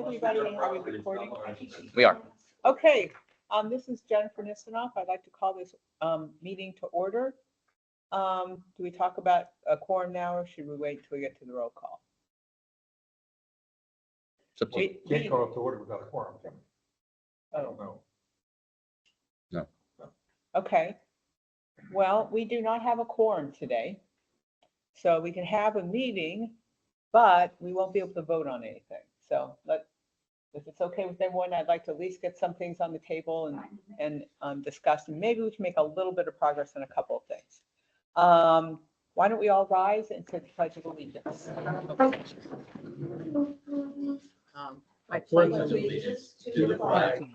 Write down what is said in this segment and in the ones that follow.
everybody, are we recording? We are. Okay, this is Jennifer Nisanoff. I'd like to call this meeting to order. Do we talk about a quorum now, or should we wait till we get to the roll call? Can't call it to order without a quorum. I don't know. No. Okay. Well, we do not have a quorum today, so we can have a meeting, but we won't be able to vote on anything. So if it's okay with everyone, I'd like to at least get some things on the table and discuss, and maybe we can make a little bit of progress on a couple of things. Why don't we all rise and say the Pledge of Allegiance? I pledge allegiance to the flag of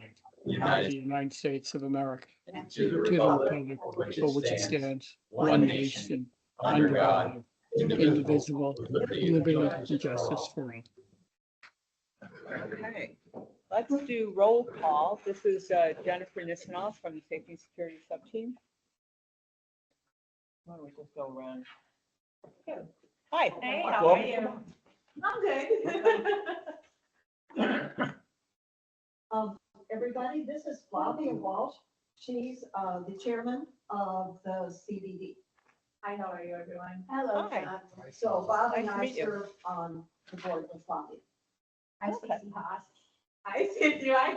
the United States of America, and to the republic for which it stands, one nation, under God, indivisible, liberty and justice for all. Okay, let's do roll call. This is Jennifer Nisanoff from the Safety and Security Subteam. Why don't we just go around? Good. Hi. Hey, how are you? I'm good. Everybody, this is Flavia Walsh. She's the chairman of the CBD. Hi, how are you, everyone? Hello. Hi. So Bob and Nice to I meet you. serve on the board with Flavia. I'm Okay. Stacey Haas. Hi, Stacey. I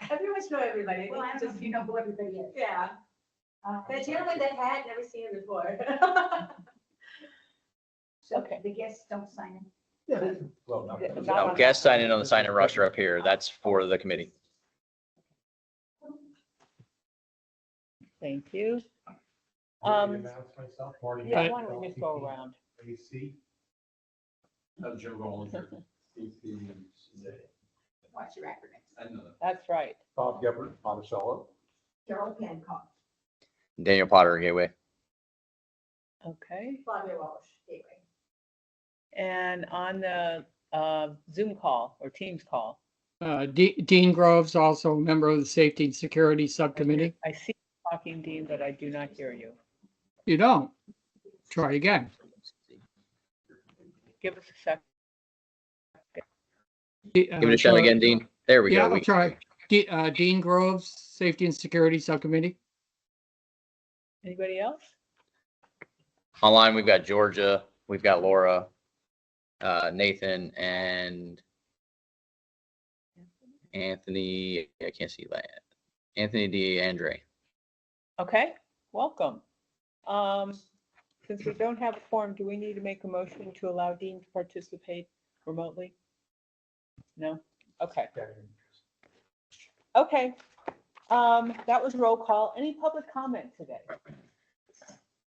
pretty much know everybody. Well, I don't know if you know who everybody is. Yeah, the gentleman that had never seen him before. So Okay. the guests don't sign in. Yeah. Well, Not No, on- guest sign in on the sign in roster up here. That's for the committee. Thank you. Announce myself, Marty. Yeah, why don't we just go around? AC. Joe Rollins. What's your acronym? I know that. That's right. Bob Gebert, Monticello. Carol Hancock. Daniel Potter, Gateway. Okay. Flavia Walsh, Gateway. And on the Zoom call or Teams call, Dean Groves, also a member of the Safety and Security Subcommittee. I see you talking, Dean, but I do not hear you. You don't? Try again. Give us a second. Give it a shot again, Dean. There we Yeah, go. I'll try. Dean Groves, Safety and Security Subcommittee. Anybody else? Online, we've got Georgia, we've got Laura, Nathan, and Anthony. I can't see that. Anthony DeAndre. Okay, welcome. Since we don't have a quorum, do we need to make a motion to allow Dean to participate remotely? No? Okay. Okay. That was roll call. Any public comment today?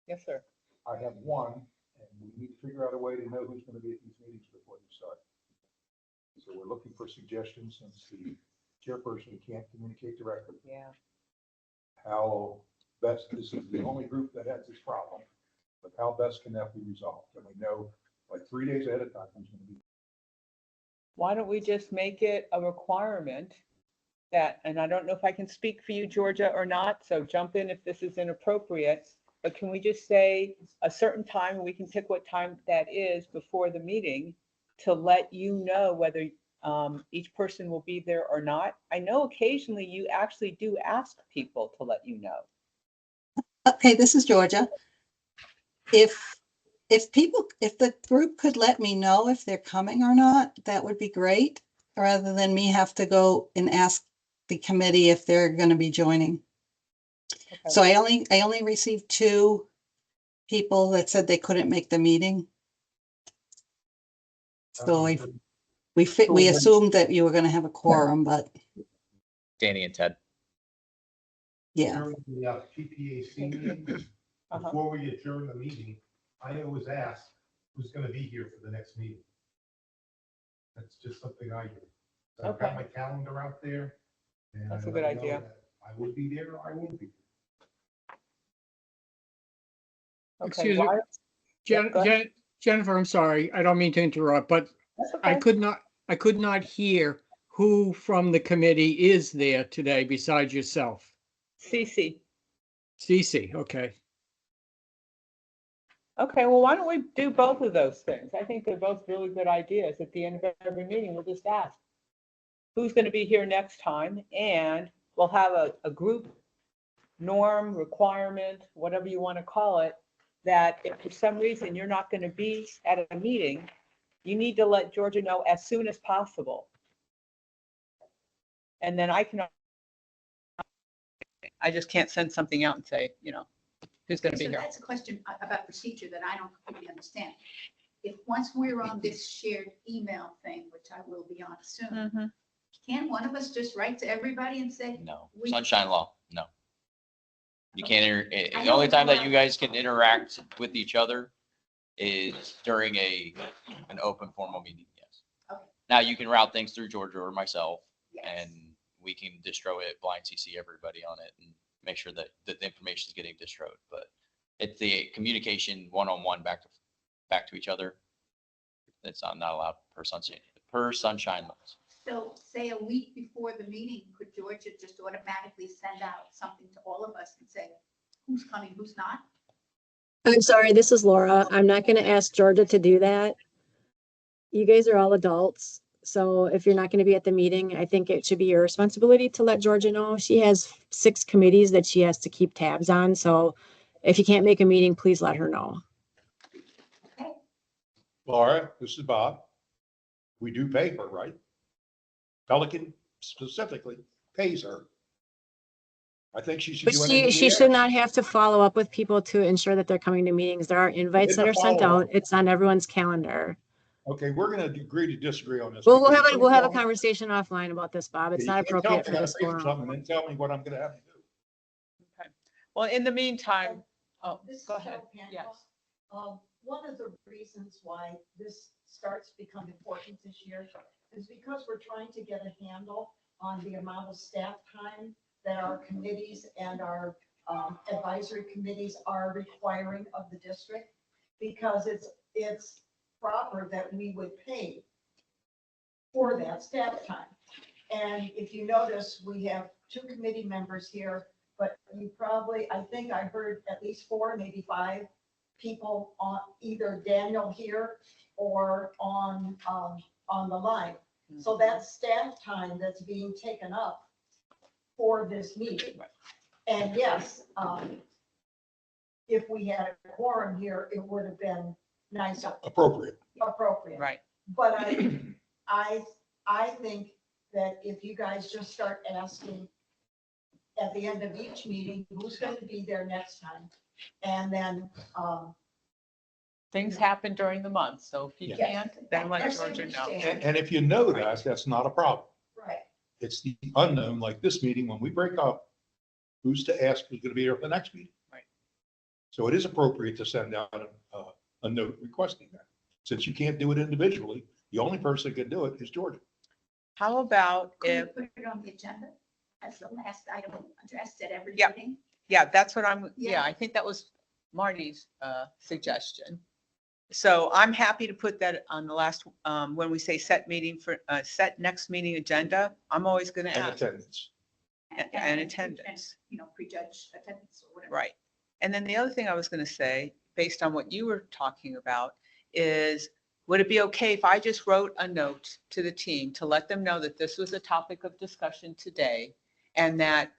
Yes, sir. I have one, and we need to figure out a way to know who's going to be at these meetings before they start. So we're looking for suggestions since the chairperson can't communicate directly. Yeah. How best, this is the only group that has this problem, but how best can that be resolved? And we know like 3 days ahead of time who's going to be. Why don't we just make it a requirement that, and I don't know if I can speak for you, Georgia, or not, so jump in if this is inappropriate, but can we just say a certain time, we can pick what time that is before the meeting to let you know whether each person will be there or not? I know occasionally you actually do ask people to let you know. Okay, this is Georgia. If the group could let me know if they're coming or not, that would be great, rather than me have to go and ask the committee if they're going to be joining. Okay. So I only received 2 people that said they couldn't make the meeting. So we assumed that you were going to have a quorum, but Danny and Ted. yeah. During the PPAC meeting, before we adjourn the meeting, I always ask who's going to be here for the next meeting. That's just something I do. So I've got Okay. my calendar out there. And That's I a good let you know idea. that I will be there or I won't be. Okay, Excuse me. why- Yeah, go ahead. Jennifer, I'm sorry. I don't mean to interrupt, but That's I okay. could not hear who from the committee is there today besides yourself. Cece. Cece, okay. Okay, well, why don't we do both of those things? I think they're both really good ideas. At the end of every meeting, we'll just ask. who's going to be here next time, and we'll have a group norm, requirement, whatever you want to call it, that if for some reason you're not going to be at a meeting, you need to let Georgia know as soon as possible. And then I just can't send something out and say, who's going to be So here. that's a question about procedure that I don't completely understand. If once we're on this shared email thing, which I will be on soon, Mhm. can one of us just write to everybody and say, No, We- sunshine law, no. You can't, I the know only it's time that allowed. you guys can interact with each other is during an open formal meeting, yes. Okay. Now you can route things through Georgia or myself, yes. and we can distro it, blind CC everybody on it, and make sure that the information is getting distroed, but it's the communication one-on-one back to each other. It's not allowed per sunshine laws. So say a week before the meeting, could Georgia just automatically send out something to all of us and say, who's coming, who's not? I'm sorry, this is Laura. I'm not going to ask Georgia to do that. You guys are all adults. So if you're not going to be at the meeting, I think it should be your responsibility to let Georgia know. She has 6 committees that she has to keep tabs on. So if you can't make a meeting, please let her know. Laura, this is Bob. We do pay her, right? Pelican specifically pays her. I think she should But do it. she should not have to follow up with people to ensure that they're coming to meetings. There are invites It's that a are sent follow-up. out. It's on everyone's calendar. Okay, we're gonna agree to disagree on this. Well, because you we'll have a can't tell me- conversation offline about this, Bob. It's you not can't tell me appropriate for I gotta this pay for forum. something and then tell me what I'm gonna have to do. Okay. Well, in the meantime, oh, This is go ahead. Cheryl Hancock. Yes. One of the reasons why this starts to become important this year is because we're trying to get a handle on the amount of staff time that our committees and our advisory committees are requiring of the district. Because it's proper that we would pay for that staff time. And if you notice, we have 2 committee members here, but you probably, I think I heard at least 4, maybe 5 people on either Daniel here or on the line. So that's staff time that's being taken up for this meeting. And yes, if we had a quorum here, it would have been nicer, Appropriate. appropriate. Right. But I think that if you guys just start asking at the end of each meeting, who's going to be there next time? And then, Things happen during the month, so if you Yeah. can't, then let That's Georgia know. understandable. And if you know that, that's not a problem. right, It's the unknown, like this meeting, when we break up, who's to ask who's gonna be here for the next meeting? Right. So it is appropriate to send out a note requesting that. Since you can't do it individually, the only person that can do it is Georgia. How about if, Could we put it on the agenda as the last item addressed at every Yeah. meeting? yeah, that's what Yeah. I think that was Marty's suggestion. So I'm happy to put that on the last, when we say set meeting for, set next meeting agenda, I'm always going to And ask. attendance. And attendance. Prejudge attendance or whatever. Right. And then the other thing I was going to say, based on what you were talking about, is would it be okay if I just wrote a note to the team to let them know that this was a topic of discussion today and that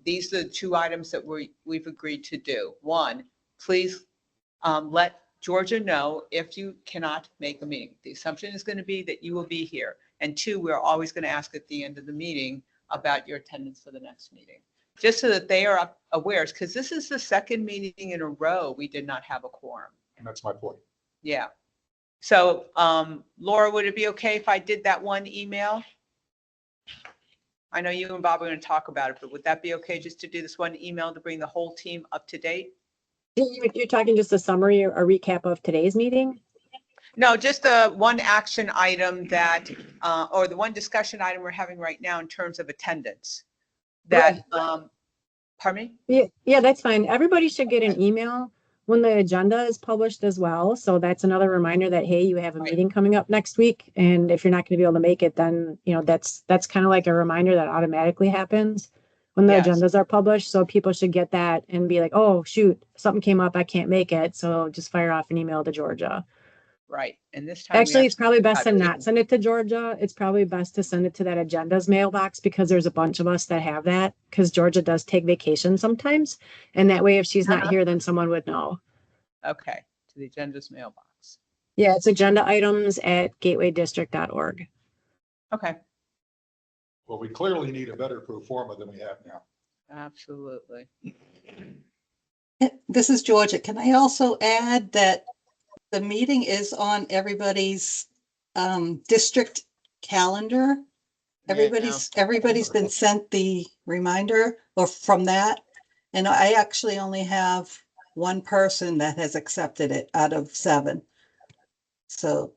these are the 2 items that we've agreed to do. 1, please let Georgia know if you cannot make a meeting. The assumption is going to be that you will be here. And 2, we're always going to ask at the end of the meeting about your attendance for the next meeting. Just so that they are aware, because this is the 2nd meeting in a row we did not have a quorum. And that's my point. Yeah. So Laura, would it be okay if I did that one email? I know you and Bob are going to talk about it, but would that be okay just to do this one email to bring the whole team up to date? You're talking just a summary or a recap of today's meeting? No, just the one action item that, or the one discussion item we're having right now in terms of attendance. That, pardon me? Yeah, that's fine. Everybody should get an email when the agenda is published as well. So that's another reminder that, hey, you have a Right. meeting coming up next week. And if you're not going to be able to make it, then, that's kind of like a reminder that automatically happens when the Yes. agendas are published. So people should get that and be like, oh, shoot, something came up. I can't make it. So just fire off an email to Georgia. right. And this time. we Actually, it's probably best to actually- not send it to Georgia. It's probably best to send it to that agendas mailbox because there's a bunch of us that have that. Because Georgia does take vacation sometimes. And that way, if she's not here, then someone would know. Okay, to the agenda's mailbox. Yeah, it's agenda items at gatewaydistrict.org. Okay, Well, we clearly need a better pro forma than we have now. absolutely. This is Georgia. Can I also add that the meeting is on everybody's district calendar? Everybody's been sent the reminder or from that. And I actually only have one person that has accepted it out of 7. So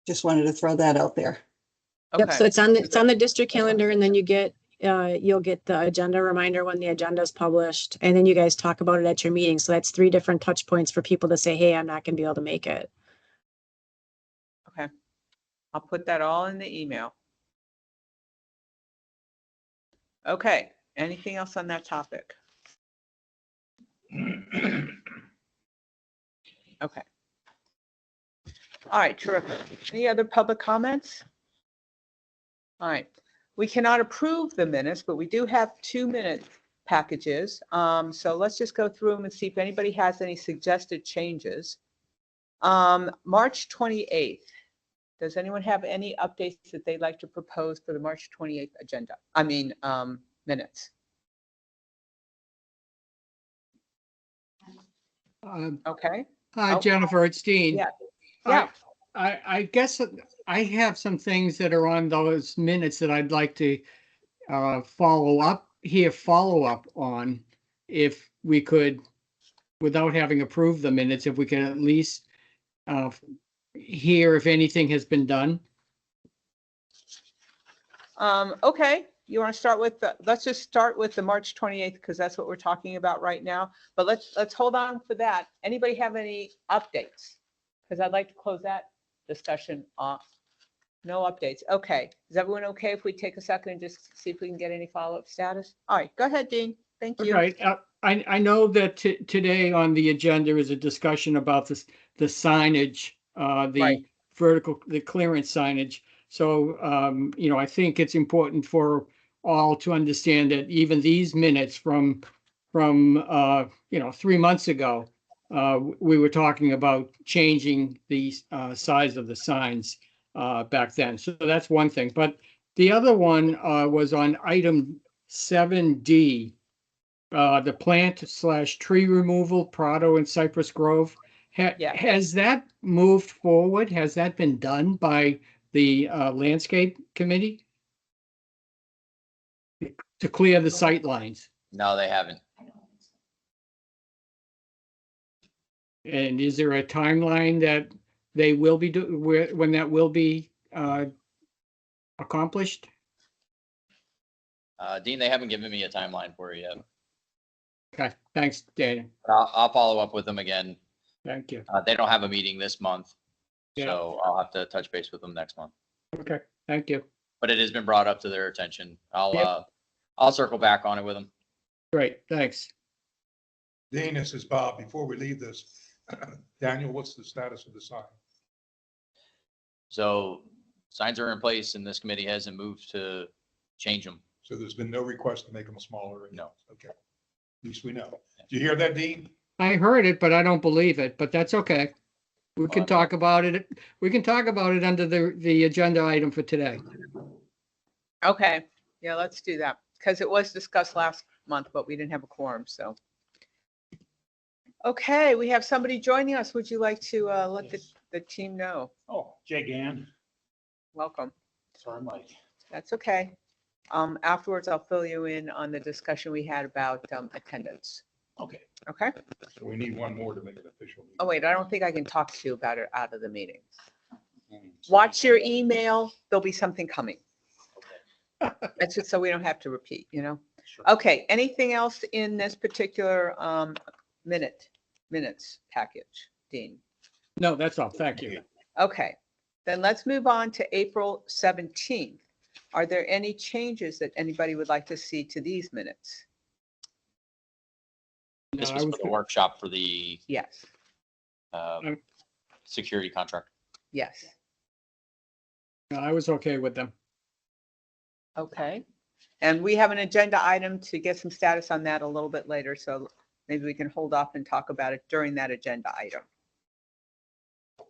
just wanted to throw that out there. Yep, so Okay, it's on the district calendar and then you'll get the agenda reminder when the agenda is published. And then you guys talk about it at your meeting. So that's 3 different touch points for people to say, hey, I'm not gonna be able to make it. okay. I'll put that all in the email. Okay, anything else on that topic? Okay. All right, terrific. Any other public comments? All right, we cannot approve the minutes, but we do have 2-minute packages. So let's just go through them and see if anybody has any suggested changes. March 28th. Does anyone have any updates that they'd like to propose for the March 28th agenda? Minutes. Okay, Hi, Oh. Jennifer, it's Dean. yeah, I- yeah. I guess I have some things that are on those minutes that I'd like to follow up on. If we could, without having approved the minutes, if we can at least hear if anything has been done. Okay, you want to start with let's just start with the March 28th because that's what we're talking about right now. But let's hold on for that. Anybody have any updates? Because I'd like to close that discussion off. No updates. Okay, is everyone okay if we take a second and just see if we can get any follow-up status? All right, go ahead, Dean. Thank you. Right. I know that today on the agenda is a discussion about the signage, the Right. the clearance signage. So, I think it's important for all to understand that even these minutes from 3 months ago, we were talking about changing the size of the signs back then. So that's one thing. But the other one was on item 7D. The plant/tree removal, Prado and Cypress Grove. Yeah. Has that moved forward? Has that been done by the landscape committee? To clear the sight lines? No, they haven't. And is there a timeline that they will be when that will be accomplished? Dean, they haven't given me a timeline for it yet. Okay, thanks, Dana. I'll follow up with them again. Thank you. They don't have a meeting this month, Yeah. so I'll have to touch base with them next month. Okay, thank you. But it has been brought up to their attention. Yep. I'll circle back on it with them. Great, thanks. Dean, this is Bob. Before we leave this, Daniel, what's the status of the sign? So signs are in place and this committee hasn't moved to change them. So there's been no request to make them smaller? No. Okay. At least we know. Do you hear that, Dean? I heard it, but I don't believe it, but that's okay. We can talk about it. We can talk about it under the agenda item for today. Okay, yeah, let's do that because it was discussed last month, but we didn't have a quorum, so. Okay, we have somebody joining us. Would you like to let the team know? Oh, Jay Gann. Welcome. Sorry, I'm late. That's okay. Afterwards, I'll fill you in on the discussion we had about attendance. Okay. Okay? So we need one more to make it official. Oh, wait, I don't think I can talk to you about it out of the meeting. Watch your email. There'll be something coming. That's just so we don't have to repeat, Sure. Okay, anything else in this particular minutes package, Dean? No, that's all. Thank you. Okay, then let's move on to April 17th. Are there any changes that anybody would like to see to these minutes? This No, was I for was the workshop for the, Yes. uh, security contract. Yes. I was okay with them. Okay. And we have an agenda item to get some status on that a little bit later, so maybe we can hold off and talk about it during that agenda item.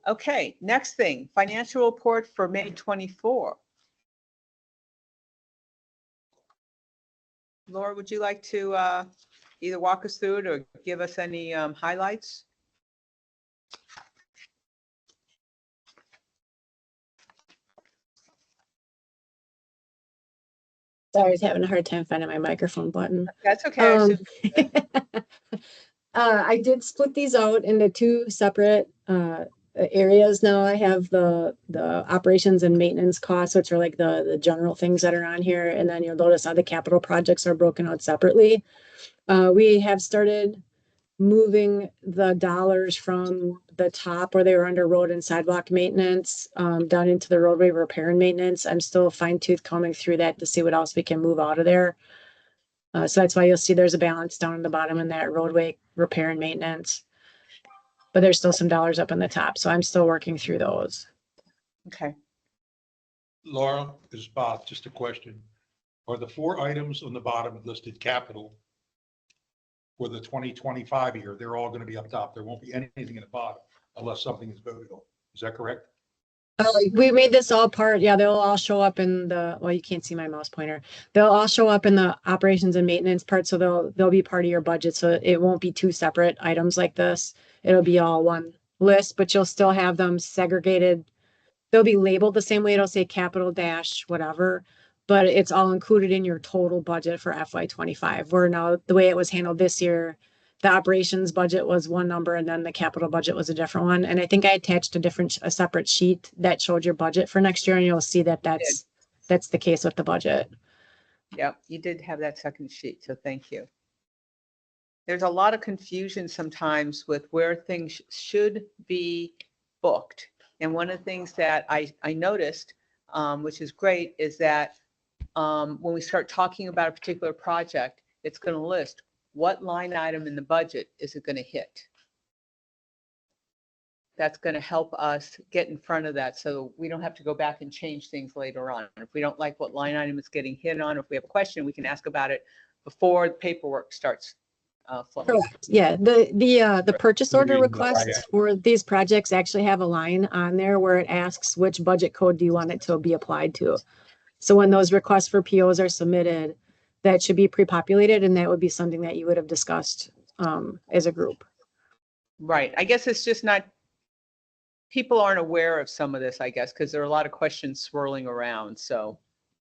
Okay, next thing, financial report for May 24. Laura, would you like to either walk us through it or give us any highlights? Sorry, I was having a hard time finding my microphone button. That's okay. I Um, assume- I did split these out into two separate areas now. I have the operations and maintenance costs, which are like the general things that are on here. And then you'll notice how the capital projects are broken out separately. We have started moving the dollars from the top where they were under road and sidewalk maintenance down into the roadway repair and maintenance. I'm still fine tooth combing through that to see what else we can move out of there. So that's why you'll see there's a balance down at the bottom in that roadway repair and maintenance. But there's still some dollars up in the top. So I'm still working through those. Okay. Laura, this is Bob, just a question. Are the 4 items on the bottom listed capital for the 2025 year? They're all going to be up top. There won't be anything in the bottom unless something is voted on. Is that correct? We made this all part. Yeah, they'll all show up in the, well, you can't see my mouse pointer. They'll all show up in the operations and maintenance part. So they'll be part of your budget. So it won't be 2 separate items like this. It'll be all one list, but you'll still have them segregated. They'll be labeled the same way. It'll say capital dash whatever, but it's all included in your total budget for FY25. Where now the way it was handled this year, the operations budget was one number and then the capital budget was a different one. And I think I attached a separate sheet that showed your budget for next year, and you'll see that that's the case with the budget. Yep, you did have that second sheet, so thank you. There's a lot of confusion sometimes with where things should be booked. And one of the things that I noticed, which is great, is that when we start talking about a particular project, it's going to list what line item in the budget is it going to hit. That's going to help us get in front of that so we don't have to go back and change things later on. If we don't like what line item is getting hit on, if we have a question, we can ask about it before the paperwork starts flowing. Correct. Yeah, the purchase order requests for these projects actually have a line on there where it asks which budget code do you want it to be applied to. So when those requests for POs are submitted, that should be pre-populated, and that would be something that you would have discussed as a group. Right. I guess it's just not, people aren't aware of some of this, I guess, because there are a lot of questions swirling around. So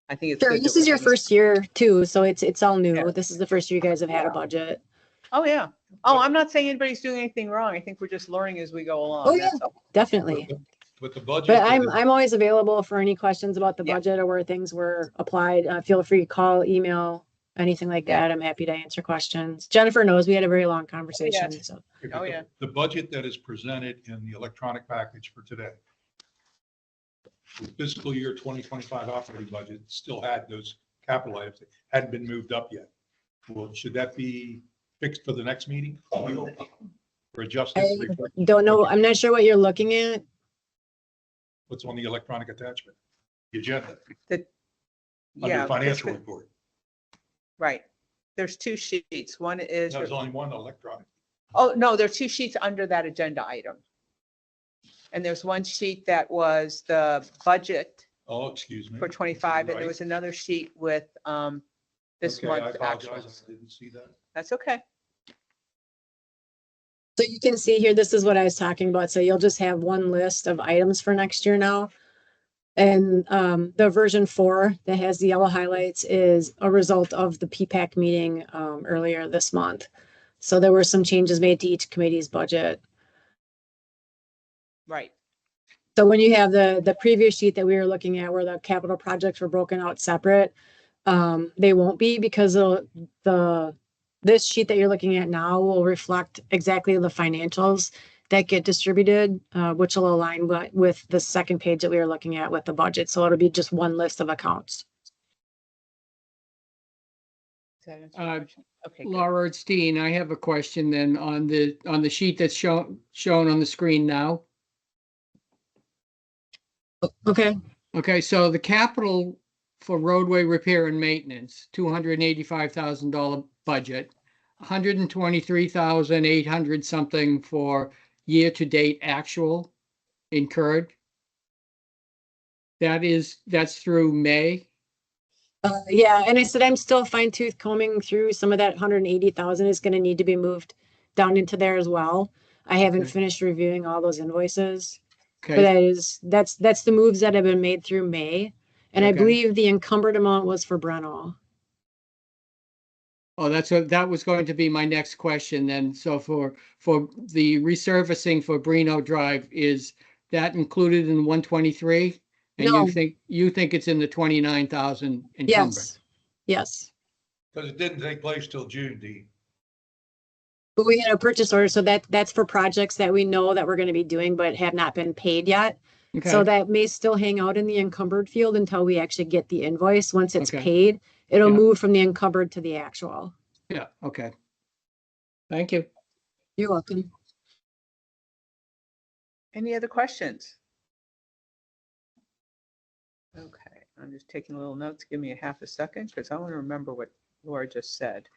I think it's Sure. good This that is your we're- first year too, so it's all new. Yeah. This is the first year you guys have had a budget. Oh, yeah. Oh, I'm not saying anybody's doing anything wrong. I think we're just learning as we go along. Oh, yeah. That's all. Definitely. With the budget. But I'm always available for any questions about the Yeah. budget or where things were applied. Feel free to call, email, anything like that. I'm happy to answer questions. Jennifer knows we had a very long conversation. yes. So Oh, yeah. The budget that is presented in the electronic package for today. The fiscal year 2025 operating budget still had those capital items that hadn't been moved up yet. Well, should that be fixed for the next meeting? Or adjusted? I don't know. I'm not sure what you're looking at. What's on the electronic attachment? The agenda, Yeah. under financial it's good. report. Right. There's 2 sheets. One is, There's only one electronic. oh, no, there are 2 sheets under that agenda item. And there's one sheet that was the budget Oh, excuse me. for 25, and there Right. was another sheet with this Okay, I month's apologize. actuals. I didn't see that. That's okay. So you can see here, this is what I was talking about. So you'll just have one list of items for next year now. And the version 4 that has the yellow highlights is a result of the PPAC meeting earlier this month. So there were some changes made to each committee's budget. Right. So when you have the previous sheet that we were looking at where the capital projects were broken out separate, they won't be because this sheet that you're looking at now will reflect exactly the financials that get distributed, which will align with the second page that we were looking at with the budget. So it'll be just one list of accounts. Does that answer your question? Okay, good. Laura, it's Dean. I have a question then on the sheet that's shown on the screen now. Okay, Okay, so the capital for roadway repair and maintenance, $285,000 budget, 123,800 something for year-to-date actual incurred. That's through May. yeah, and I said I'm still fine tooth combing through some of that 180,000 is gonna need to be moved down into there as well. I haven't Okay. finished reviewing all those invoices, but Okay, that's the moves that have been made through May. And I Okay. believe the encumbered amount was for Breno. oh, that was going to be my next question then. So for the resurfacing for Breno Drive, is that included in 123? And No. you think it's in the 29,000 encumbered? Yes. Because it didn't take place till June, Dean. But we had a purchase order, so that's for projects that we know that we're gonna be doing but have not been paid yet. So Okay, that may still hang out in the encumbered field until we actually get the invoice. Once it's Okay. paid, it'll Yeah. move from the encumbered to the actual. yeah, okay. Thank you. You're welcome. Any other questions? Okay, I'm just taking little notes. Give me a half a second because I want to remember what Laura just said.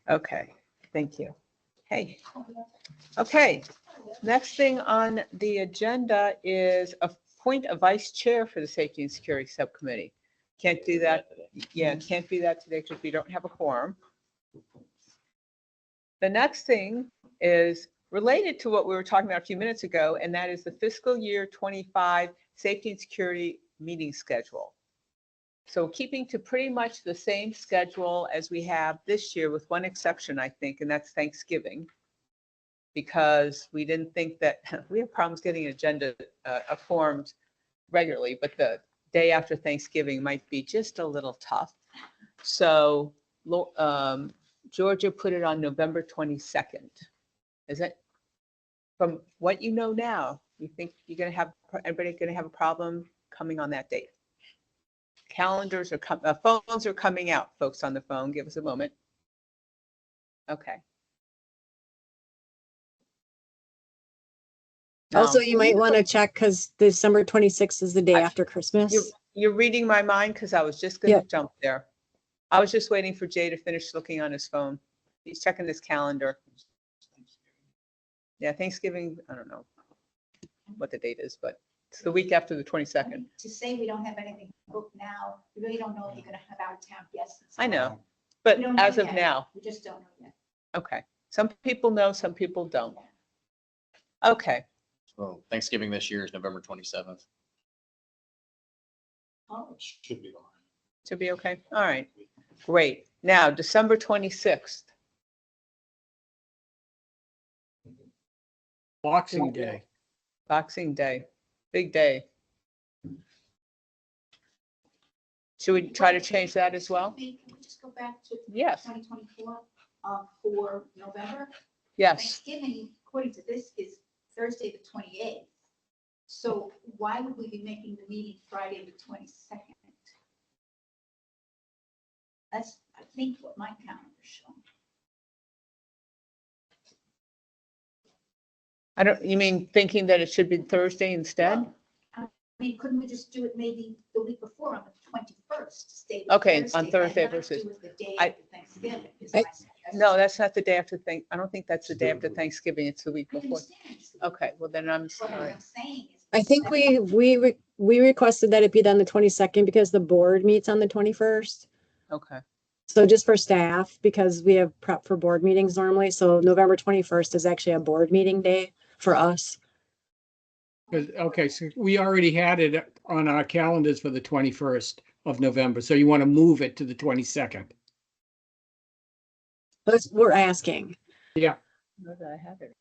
Okay, thank you. Hey, okay. Next thing on the agenda is appoint a vice chair for the Safety and Security Subcommittee. Can't do that. Yeah, can't do that today because we don't have a quorum. The next thing is related to what we were talking about a few minutes ago, and that is the fiscal year 25 safety and security meeting schedule. So keeping to pretty much the same schedule as we have this year with one exception, I think, and that's Thanksgiving. Because we didn't think that, we have problems getting agenda formed regularly, but the day after Thanksgiving might be just a little tough. So Georgia put it on November 22nd. Is it? From what you know now, you think everybody gonna have a problem coming on that date? Calendars are phones are coming out, folks on the phone. Give us a moment. Okay. Also, Now, you might want to check because December 26th is the day I- after Christmas. You're reading my mind because I was just gonna jump there. I was just waiting for Jay to finish looking on his phone. He's checking his calendar. Yeah, Thanksgiving, I don't know what the date is, but it's the week after the 22nd. To say we don't have anything booked now, we really don't know if you're gonna have out of town guests. I know, but We don't know as of yet. now, We just don't know yet. okay. Some people know, some people don't. Okay, So Thanksgiving this year is November 27th. Oh, Should be all right. should be okay. All right, great. Now, December 26th. Boxing Day. Boxing Day, big day. Should we try to change that as well? Can we just go back to Yes, 2024 for November? yes. Thanksgiving, according to this, is Thursday, the 28th. So why would we be making the meeting Friday, the 22nd? That's, I think, what my calendar's showing. You mean thinking that it should be Thursday instead? I mean, couldn't we just do it maybe the week before on the 21st? Okay, on Thursday versus- The day I- after Thanksgiving. is I- my suggestion. No, that's not the day after I don't think that's the day after Thanksgiving. It's the week I before. understand. Okay, well then I'm But sorry. what I'm saying is. I think we requested that it be done the 22nd because the board meets on the 21st. Okay, So just for staff, because we have prep for board meetings normally, so November 21st is actually a board meeting day for us. Okay, so we already had it on our calendars for the 21st of November, so you want to move it to the 22nd. We're asking. Yeah, where did I have it?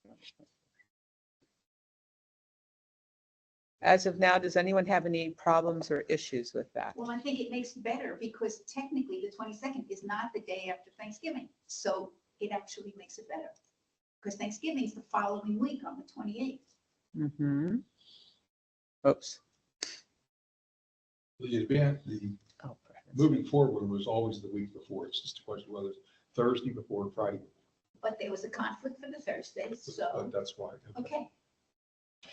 As of now, does anyone have any problems or issues with that? Well, I think it makes it better because technically the 22nd is not the day after Thanksgiving. So it actually makes it better. Because Thanksgiving is the following week on the 28th. Mm-hmm. Oops. The event, the Oh, for heaven's moving forward was always the week before. It's just a question of whether it's Thursday before or Friday. But there was a conflict for the Thursday, so, But that's why. okay.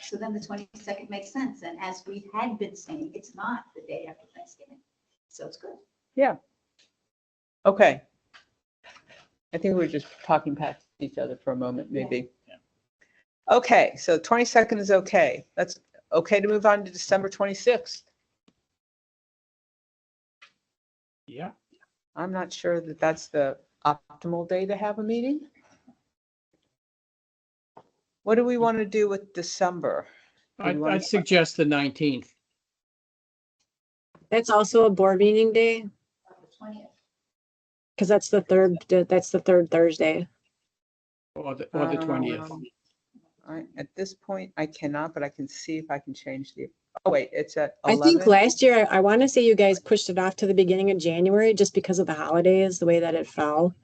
So then the 22nd makes sense. And as we had been saying, it's not the day after Thanksgiving. So it's good. Yeah. Okay. I think we're just talking past each other for a moment, maybe. Okay, so 22nd is okay. That's okay to move on to December 26th. Yeah, I'm not sure that that's the optimal day to have a meeting. What do we want to do with December? Do we wanna- I'd suggest the 19th. It's also a board meeting day, The 20th. because that's the third Thursday. Or the 20th. At this point, I cannot, but I can see if I can change the, oh wait, it's at I think 11. last year, I want to say you guys pushed it off to the beginning of January just because of the holidays, the way that it fell.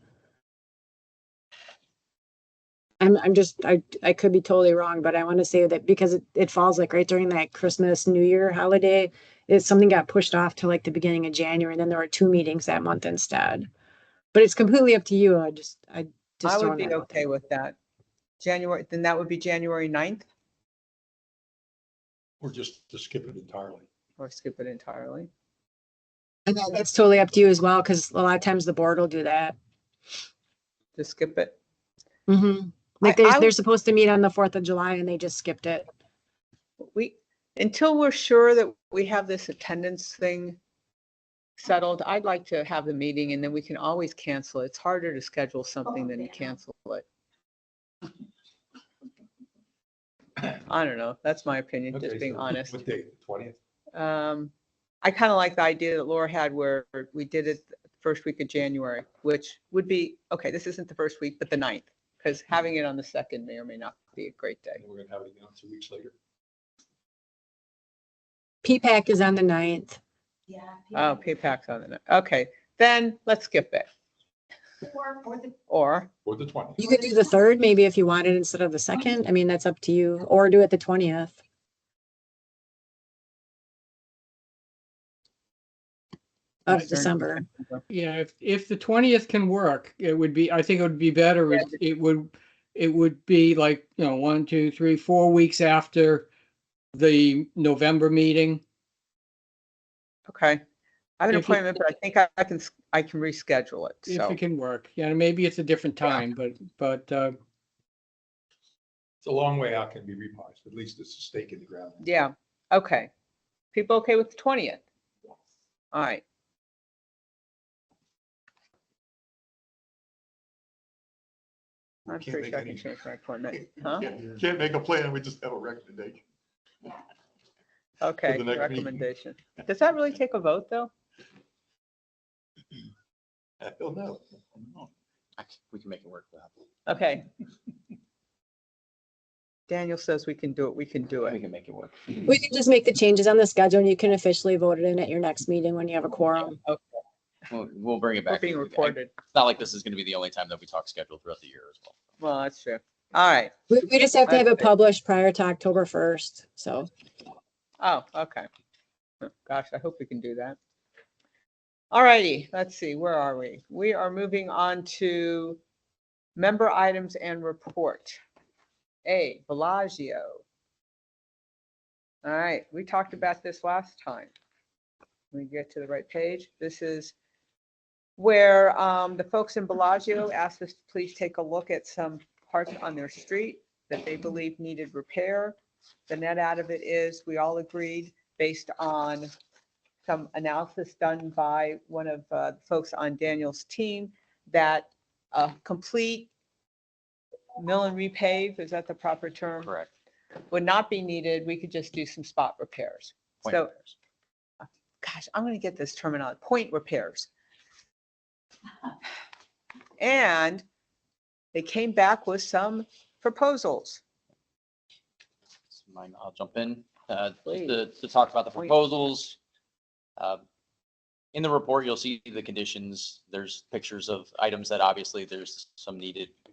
I could be totally wrong, but I want to say that because it falls like right during that Christmas, New Year holiday, something got pushed off to like the beginning of January, and then there were 2 meetings that month instead. But it's completely up to you. I just I would throwing be that out okay there. with that. January, then that would be January 9th, Or just to skip it entirely. or skip it entirely. And that's totally up to you as well, because a lot of times the board will do that. Just skip it. Like I they're supposed to meet on the 4th of July and they just skipped it. Until we're sure that we have this attendance thing settled, I'd like to have the meeting and then we can always cancel it. It's harder to schedule something than to cancel it. I don't know. That's my opinion, just Okay, being so honest. What date, the 20th? I kind of like the idea that Laura had where we did it the first week of January, which would be, okay, this isn't the first week, but the 9th, because having it on the 2nd may or may not be a great day. And we're gonna have it again 2 weeks later. PPAC is on the 9th. Yeah. Oh, PPAC's on the 9th. Okay, then let's skip it. Or Or the 20th. You could do the 3rd, maybe if you wanted instead of the 2nd. I mean, that's up to you. Or do it the 20th. Of December. Yeah, if the 20th can work, I think it would be better. Yeah. It would be like, 1, 2, 3, 4 weeks after the November meeting. okay. I have an If it- appointment, but I think I can reschedule it. If So, it can work. Yeah, maybe it's a different time, but It's a long way out, can be revised. At least it's a stake in the ground. yeah, okay. People okay with the 20th? All right. I'm Can't pretty make sure I can any- change my appointment. Huh? Can't make a plan, we just have a recommendation. Okay, the next meeting. recommendation. Does that really take a vote, though? I don't know. We can make it work. Without- Okay. Daniel says we can do it. We can do We it. can make it work. We can just make the changes on the schedule and you can officially vote it in at your next meeting when you have a quorum. We'll bring it We're back. being recorded. It's not like this is going to be the only time that we talk schedule throughout the year as well. Well, that's true. All right. We just have to have it Okay. published prior to October 1st. So Oh, okay. Gosh, I hope we can do that. All righty, let's see, where are we? We are moving on to member items and report. A, Bellagio. All right, we talked about this last time. Let me get to the right page. This is where the folks in Bellagio asked us to please take a look at some parts on their street that they believe needed repair. The net out of it is we all agreed based on some analysis done by one of the folks on Daniel's team that a complete mill and repave, is that the proper term? Correct. Would not be needed. We could just do some spot repairs. Point So, repairs. gosh, I'm going to get this terminology, point repairs. And they came back with some proposals. I'll jump in Please. to talk about the Please. proposals. In the report, you'll see the conditions. There's pictures of items that obviously there's some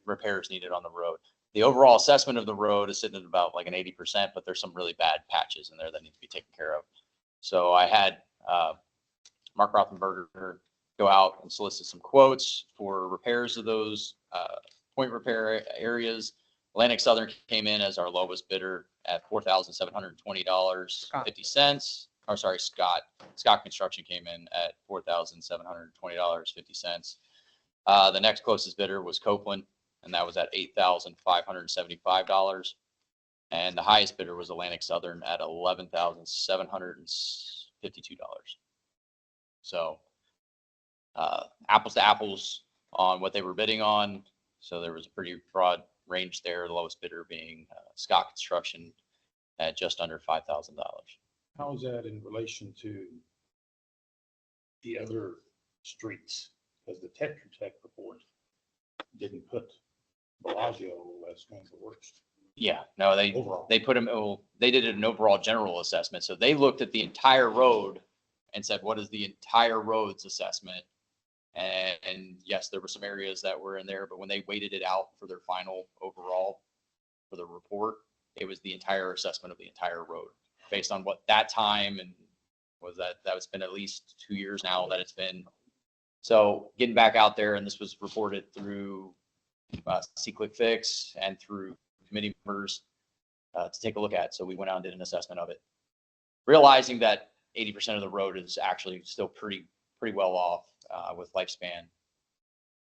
repairs needed on the road. The overall assessment of the road is sitting at about like an 80%, but there's some really bad patches in there that need to be taken care of. So I had Mark Rothenberger go out and solicit some quotes for repairs of those point repair areas. Atlantic Southern came in as our lowest bidder at $4,720.50. Or sorry, Scott Construction came in at $4,720.50. The next closest bidder was Copeland, and that was at $8,575. And the highest bidder was Atlantic Southern at $11,752. So apples to apples on what they were bidding on. So there was a pretty broad range there. The lowest bidder being Scott Construction at just under $5,000. How is that in relation to the other streets? Because the Tetra Tech report didn't put Bellagio as one of the worst. Yeah, no, Overall. they put them, well, they did an overall general assessment. So they looked at the entire road and said, what is the entire road's assessment? And yes, there were some areas that were in there, but when they weighted it out for their final overall for the report, it was the entire assessment of the entire road based on what that time and that's been at least 2 years now that it's been. So getting back out there, and this was reported through C-Click Fix and through committee members to take a look at. So we went out and did an assessment of it, realizing that 80% of the road is actually still pretty well off with lifespan,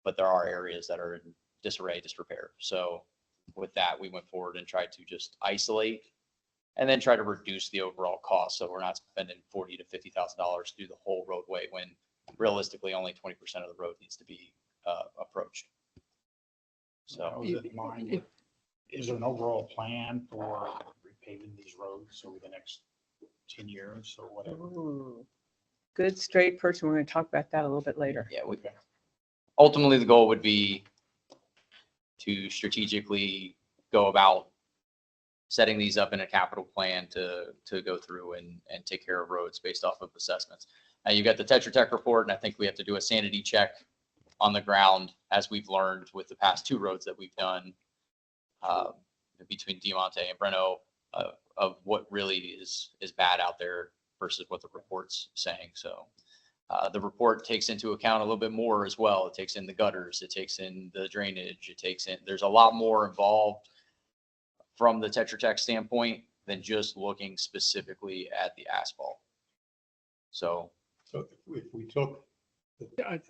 but there are areas that are in disarray, disrepair. So with that, we went forward and tried to just isolate and then try to reduce the overall cost. So we're not spending $40,000 to $50,000 through the whole roadway when realistically only 20% of the road needs to be approached. So Is there an overall plan for repaving these roads over the next 10 years or whatever? Ooh, good straight person. We're going to talk about that a little bit later. yeah, ultimately the goal would be to strategically go about setting these up in a capital plan to go through and take care of roads based off of assessments. Now you've got the Tetra Tech report, and I think we have to do a sanity check on the ground, as we've learned with the past 2 roads that we've done between Diamante and Breno, of what really is bad out there versus what the report's saying. So the report takes into account a little bit more as well. It takes in the gutters, it takes in the drainage, there's a lot more involved from the Tetra Tech standpoint than just looking specifically at the asphalt. So if we took.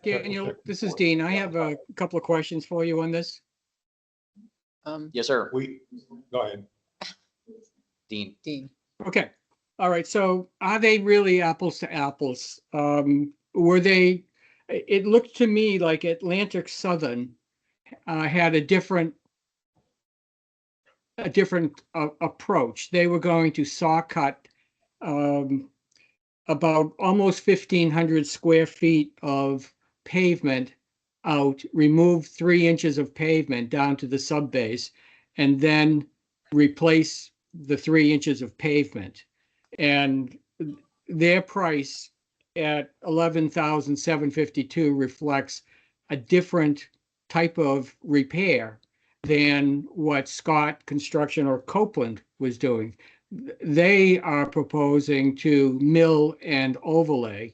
Daniel, this is Dean. I have a couple of questions for you on this. yes, sir. Go ahead. Dean. Okay. All right. So are they really apples to apples? It looked to me like Atlantic Southern had a different approach. They were going to saw cut about almost 1,500 square feet of pavement out, remove 3 inches of pavement down to the sub base, and then replace the 3 inches of pavement. And their price at $11,752 reflects a different type of repair than what Scott Construction or Copeland was doing. They are proposing to mill and overlay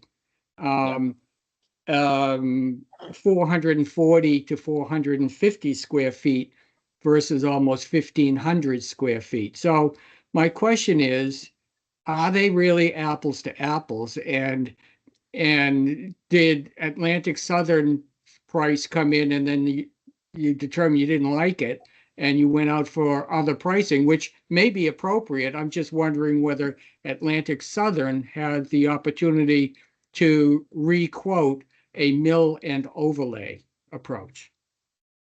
440 to 450 square feet versus almost 1,500 square feet. So my question is, are they really apples to apples? And did Atlantic Southern price come in and then you determined you didn't like it and you went out for other pricing, which may be appropriate? I'm just wondering whether Atlantic Southern had the opportunity to re-quote a mill and overlay approach.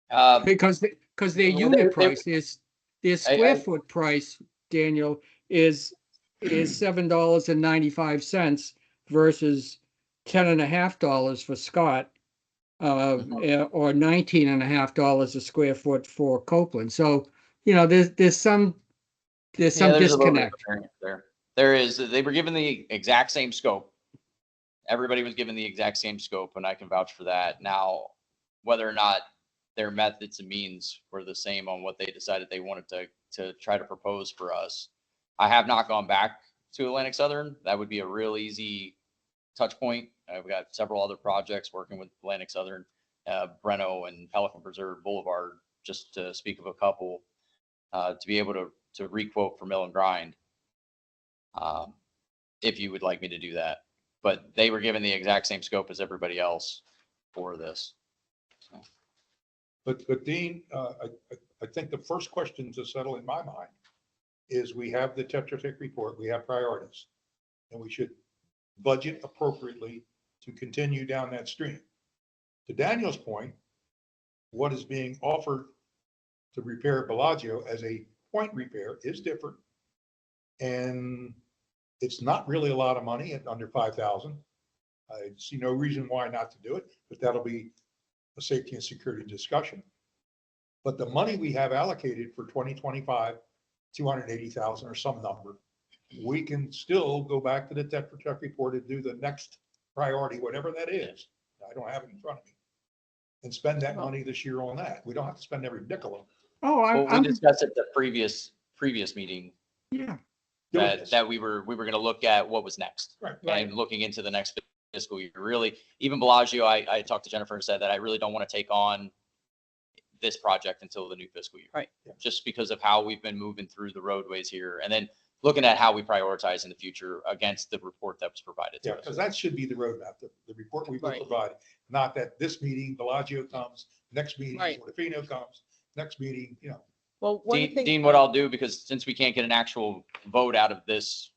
Because their unit price is, their square foot price, Daniel, is $7.95 versus $10.50 for Scott, or $19.50 a square foot for Copeland. So, there's some disconnect there. There is, they were given the exact same scope. Everybody was given the exact same scope, and I can vouch for that. Now, whether or not their methods and means were the same on what they decided they wanted to try to propose for us, I have not gone back to Atlantic Southern. That would be a real easy touch point. I've got several other projects working with Atlantic Southern, Breno and Pelican Preserve Boulevard, just to speak of a couple, to be able to to requote for mill and grind. If you would like me to do that, but they were given the exact same scope as everybody else for this. So, But Dean, I think the first question to settle in my mind is we have the Tetra Tech report, we have priorities, and we should budget appropriately to continue down that stream. To Daniel's point, what is being offered to repair Bellagio as a point repair is different. And it's not really a lot of money at under 5,000. I see no reason why not to do it, but that'll be a safety and security discussion. But the money we have allocated for 2025, 280,000 or some number, we can still go back to the Tetra Tech report and do the next priority, whatever that is. I don't have it in front of me. And spend that money this year on that. We don't have to spend every nickel on it. Oh, well, we I'm, discussed at the previous meeting yeah, that we were going to look at what was next. Right. And looking into the next fiscal year. Really, even Bellagio, I talked to Jennifer and said that I really don't want to take on this project until the new fiscal year. Right. Just because of how we've been moving through the roadways here, and then looking at how we prioritize in the future against the report that was provided to Yeah, us. because that should be the roadmap, the report we will Right. provide, not that this meeting, Bellagio comes, next meeting, Right. Portofino comes, next meeting, you know. Well, one Dean, thing. Dean, what I'll do, because since we can't get an actual vote out of this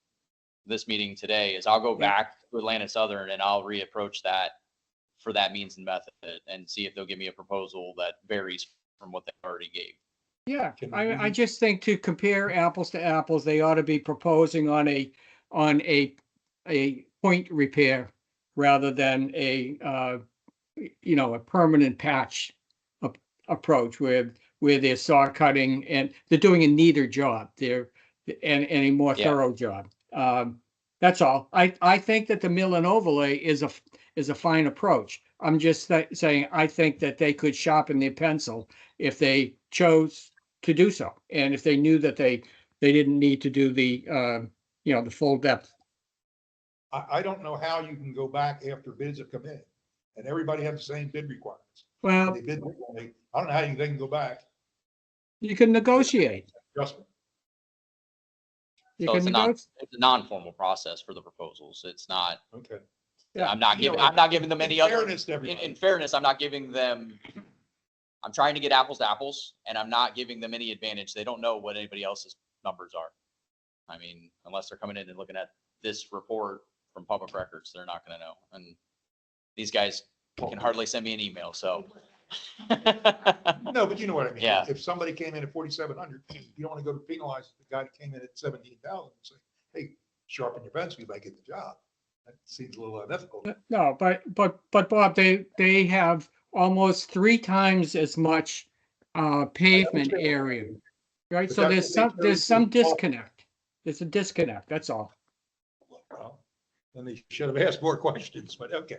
meeting today, is I'll go back to Atlanta Southern and I'll reapproach that for that means and method and see if they'll give me a proposal that varies from what they already gave. yeah. Can I we- just think to compare apples to apples, they ought to be proposing on a point repair rather than a permanent patch approach where they're saw cutting and they're doing a neater job. And a more Yeah. thorough job. That's all. I think that the mill and overlay is a fine approach. I'm just saying, I think that they could sharpen their pencil if they chose to do so. And if they knew that they didn't need to do the full depth. I don't know how you can go back after bids have come in and everybody have the same bid requirements. Well, They bid differently. I don't know how they can go back. you can negotiate. Adjustment. You So can it's a negotiate. non-formal process for the proposals. It's not, Okay. Yeah. I'm not giving them any other. Fairness to everybody. In fairness, I'm not giving them, I'm trying to get apples to apples, and I'm not giving them any advantage. They don't know what anybody else's numbers are. I mean, unless they're coming in and looking at this report from public records, they're not going to know. And these guys can hardly send me an email, so. No, but you know what I mean. Yeah. If somebody came in at 4,700, you don't want to go to penalize the guy that came in at 17,000 and say, hey, sharpen your pencil, you might get the job. That seems a little unethical. No, but Bob, they have almost 3 times as much pavement area. Right? But So that's there's what they some chose to- disconnect. There's a disconnect, that's all. Well, then they should have asked more questions, but okay.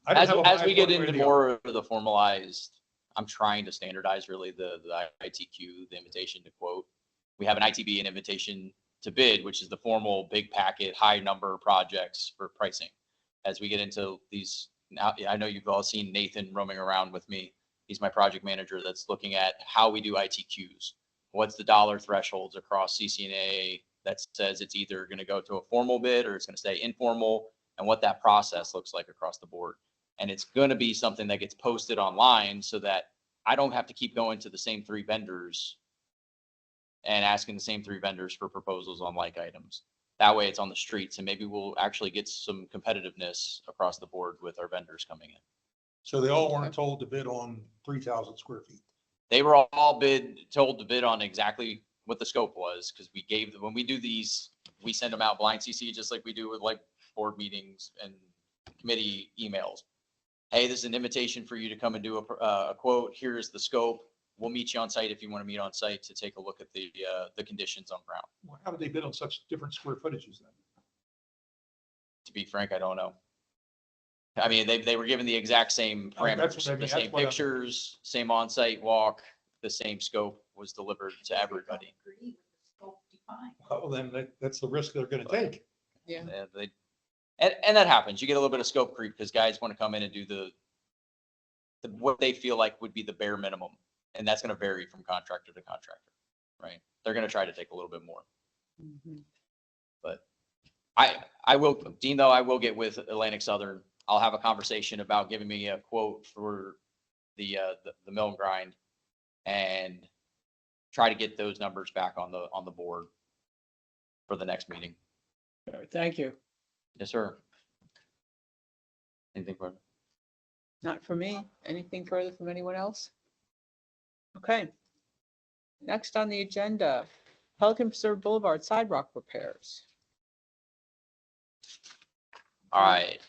I don't As, have a as we mind get one way or into the other. more of the formalized, I'm trying to standardize really the ITQ, the invitation to quote. We have an ITB, an invitation to bid, which is the formal big packet, high number projects for pricing. As we get into these, now, I know you've all seen Nathan roaming around with me. He's my project manager that's looking at how we do ITQs. What's the dollar thresholds across CCNA that says it's either going to go to a formal bid or it's going to stay informal, and what that process looks like across the board. And it's going to be something that gets posted online so that I don't have to keep going to the same 3 vendors and asking the same 3 vendors for proposals on like items. That way it's on the streets, and maybe we'll actually get some competitiveness across the board with our vendors coming in. So they all weren't told to bid on 3,000 square feet. They were all told to bid on exactly what the scope was, because we gave them, when we do these, we send them out blind CC just like we do with like board meetings and committee emails. Hey, this is an invitation for you to come and do a quote. Here's the scope. We'll meet you on site if you want to meet on site to take a look at the conditions on ground. Well, how did they bid on such different square footages then? To be frank, I don't know. I mean, they were given the exact same Oh, that's parameters, what I mean. the That's same what I'm- pictures, same on-site walk, the same scope was delivered to everybody. Agree with the scope defined. Well, then that's the risk they're going to take. Yeah. And that happens. You get a little bit of scope creep because guys want to come in and do the what they feel like would be the bare minimum. And that's going to vary from contractor to contractor. right? They're going to try to take a little bit more. Mhm. But I will, Dean, though, I will get with Atlantic Southern. I'll have a conversation about giving me a quote for the mill and grind and try to get those numbers back on the board for the next meeting. All right, thank you. Yes, sir. Anything further? Not for me. Anything further from anyone else? Okay. Next on the agenda, Pelican Preserve Boulevard sidewalk repairs. All right.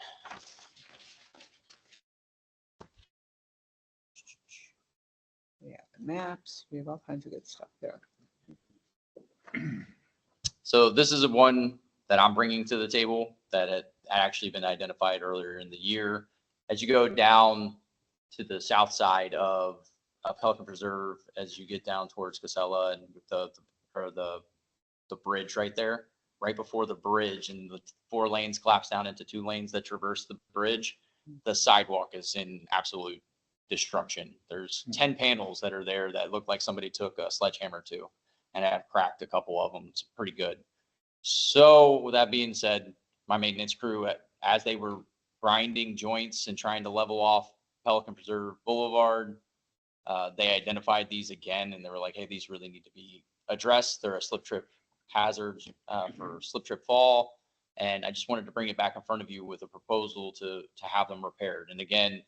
We have the maps. We have all kinds of good stuff there. So this is one that I'm bringing to the table that had actually been identified earlier in the year. As you go down to the south side of Pelican Preserve, as you get down towards Casella and the bridge right there, right before the bridge, and the 4 lanes collapse down into 2 lanes that traverse the bridge, the sidewalk is in absolute destruction. There's 10 panels that are there that look like somebody took a sledgehammer to, and have cracked a couple of them. It's pretty good. So with that being said, my maintenance crew, as they were grinding joints and trying to level off Pelican Preserve Boulevard, they identified these again, and they were like, hey, these really need to be addressed. They're a slip trip hazard for slip trip fall. And I just wanted to bring it back in front of you with a proposal to have them repaired. And again,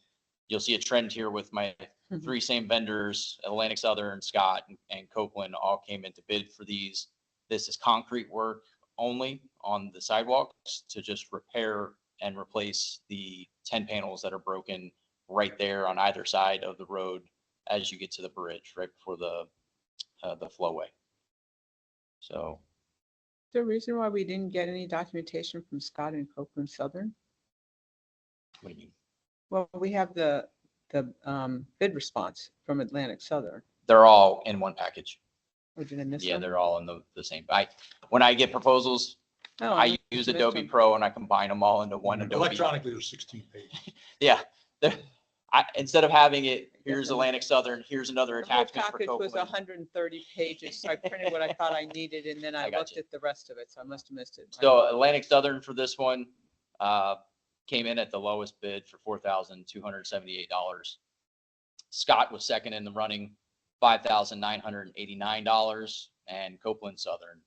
you'll see a trend here with my 3 same vendors, Atlantic Southern, Scott, and Copeland, all came in to bid for these. This is concrete work only on the sidewalks to just repair and replace the 10 panels that are broken right there on either side of the road as you get to the bridge, right before the flowway. So Is there a reason why we didn't get any documentation from Scott and Copeland Southern? what do you mean? Well, we have the bid response from Atlantic Southern. They're all in one package. Or did I miss Yeah, them? they're all in the same. When I get proposals, Oh, I must use have missed Adobe them. Pro and I combine them all into one Adobe. Electronically, there's 16 pages. Yeah. Instead of having it, here's Yes, I Atlantic Southern, here's another The whole attachment for package was Copeland. 130 pages, so I printed what I thought I needed, and then I I got looked you. at the rest of it, so I must have missed it. So Atlantic Southern for this one came in at the lowest bid for $4,278. Scott was second in the running, $5,989, and Copeland Southern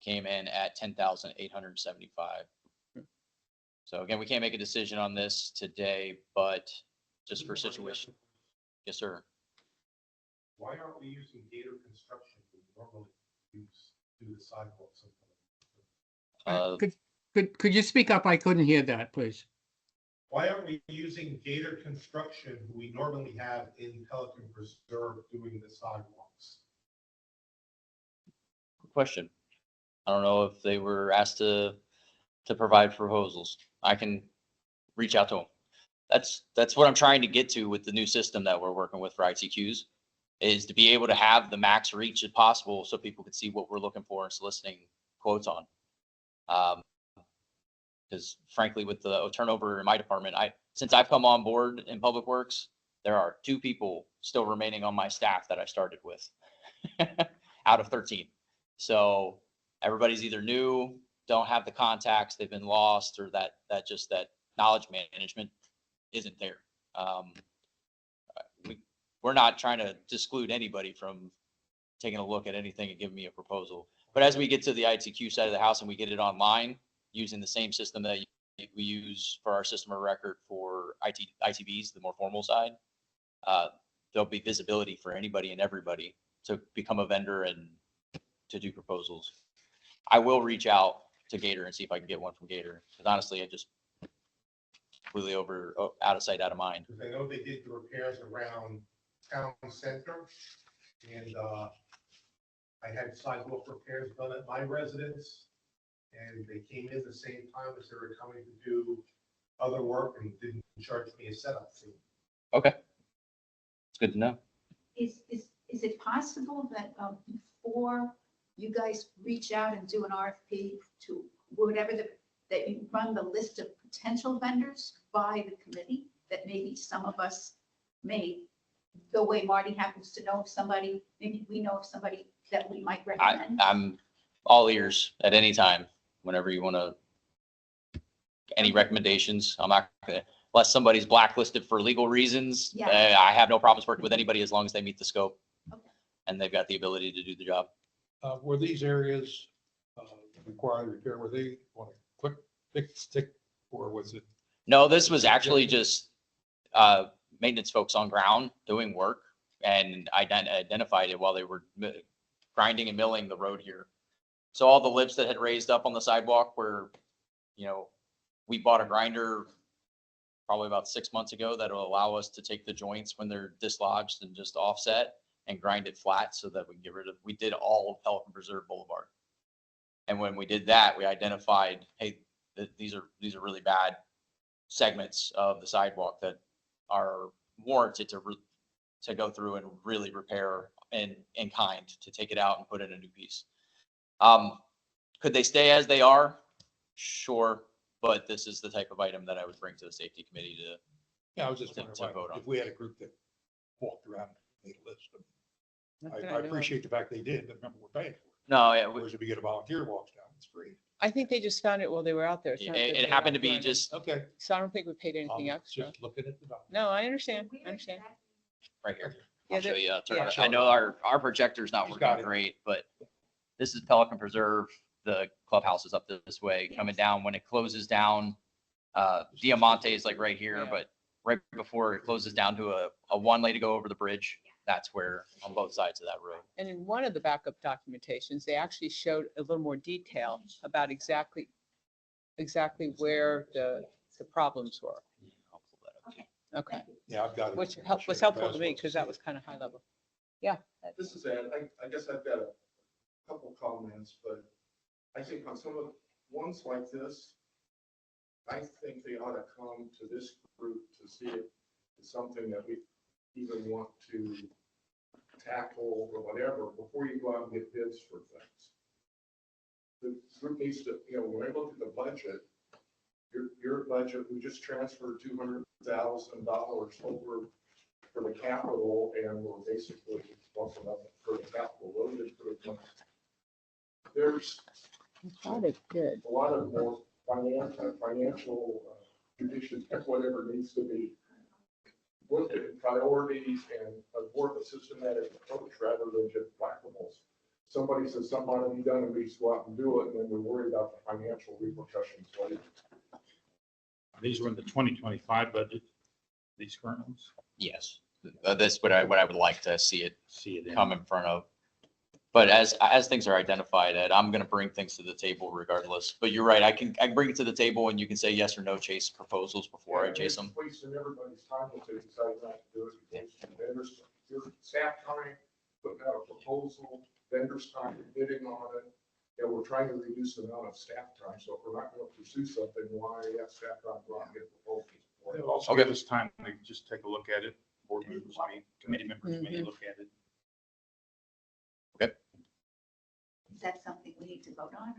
came in at $10,875. So again, we can't make a decision on this today, but just for situation. Yes, sir. Why aren't we using Gator Construction? We normally do the sidewalks. Could you speak up? I couldn't hear that, please. Why aren't we using Gator Construction, who we normally have in Pelican Preserve, doing the sidewalks? Good question. I don't know if they were asked to provide proposals. I can reach out to them. That's what I'm trying to get to with the new system that we're working with for ITQs, is to be able to have the max reach as possible so people can see what we're looking for and soliciting quotes on. Because frankly, with the turnover in my department, since I've come on board in Public Works, there are 2 people still remaining on my staff that I started with out of 13. So everybody's either new, don't have the contacts, they've been lost, or that knowledge management isn't there. We're not trying to exclude anybody from taking a look at anything and giving me a proposal. But as we get to the ITQ side of the house and we get it online using the same system that we use for our system of record for ITBs, the more formal side, there'll be visibility for anybody and everybody to become a vendor and to do proposals. I will reach out to Gator and see if I can get one from Gator. Because honestly, I just completely out of sight, out of mind. Because I know they did the repairs around town center, and I had sidewalk repairs done at my residence, and they came in the same time as they were coming to do other work and didn't charge me a setup fee. Okay. It's good to know. Is it possible that before you guys reach out and do an RFP to whatever that you run the list of potential vendors by the committee, that maybe some of us may, the way Marty happens to know if somebody, maybe we know if somebody that we might recommend? I'm all ears at any time, whenever you want to. Any recommendations? I'm not gonna, unless somebody's blacklisted for legal reasons. Yeah. I have no problems working with anybody as long as they meet the scope Okay. and they've got the ability to do the job. Were these areas require repair? Were they on a quick fix stick or was it? No, this was actually just maintenance folks on ground doing work, and identified it while they were grinding and milling the road here. So all the lips that had raised up on the sidewalk were, we bought a grinder probably about 6 months ago that'll allow us to take the joints when they're dislodged and just offset and grind it flat so that we can get rid of, we did all of Pelican Preserve Boulevard. And when we did that, we identified, hey, these are really bad segments of the sidewalk that are warranted to go through and really repair in kind, to take it out and put in a new piece. Could they stay as they are? Sure. But this is the type of item that I would bring to the safety committee to. Yeah, I was just to wondering vote on. if we had a group that walked around and made a list. Not I that I know. appreciate the fact they did, but remember, we're paying for it. No, yeah, Whereas if we get a volunteer walks down, it's free. I think they just found it while they were out there. It's not that it they happened to were be running. just Okay. So I don't think we paid anything I'm extra. just looking at the document. No, I understand. I understand. right here. Yeah, I'll show that- you. yeah. I know our projector's not He's got working it. great, but this is Pelican Preserve. The clubhouse is up this way, coming down. When it closes down, Diamante is like right here, Yeah. but right before it closes down to a one lane to go over the bridge, that's where on both sides of that road. And in one of the backup documentations, they actually showed a little more detail about exactly where the problems were. I'll pull that up. Okay, Yeah, I've got it. which was helpful to me because that was kind of high level. Yeah. This is Ed. I guess I've got a couple comments, but I think on some of ones like this, I think they ought to come to this group to see if it's something that we even want to tackle or whatever before you go out and get bids for things. The group needs to, when I look at the budget, your budget, we just transferred $200,000 over for the capital, and we're basically bumping up for the capital road improvement. There's I thought it did. a lot of more financial conditions, whatever needs to be looked at priorities and a more of a systematic approach rather than just whack-a-moles. Somebody says something ought to be done and we just go out and do it, and then we worry about the financial repercussions later. These were in the 2025 budget, these current ones. Yes, that's what I would like to see it See it in. come in front of. But as things are identified, Ed, I'm going to bring things to the table regardless. But you're right, I can bring it to the table and you can say yes or no, chase proposals before I chase them. Wasting everybody's time if they decide not to do it. You're wasting vendors, your staff time, putting out a proposal, vendors time, bidding on it. And we're trying to reduce the amount of staff time. So if we're not going to pursue something, why have staff time go out and get proposals for it? It'll also Okay. give us time to just take a look at it. Board members, committee members may look at it. Is that something we need to vote on?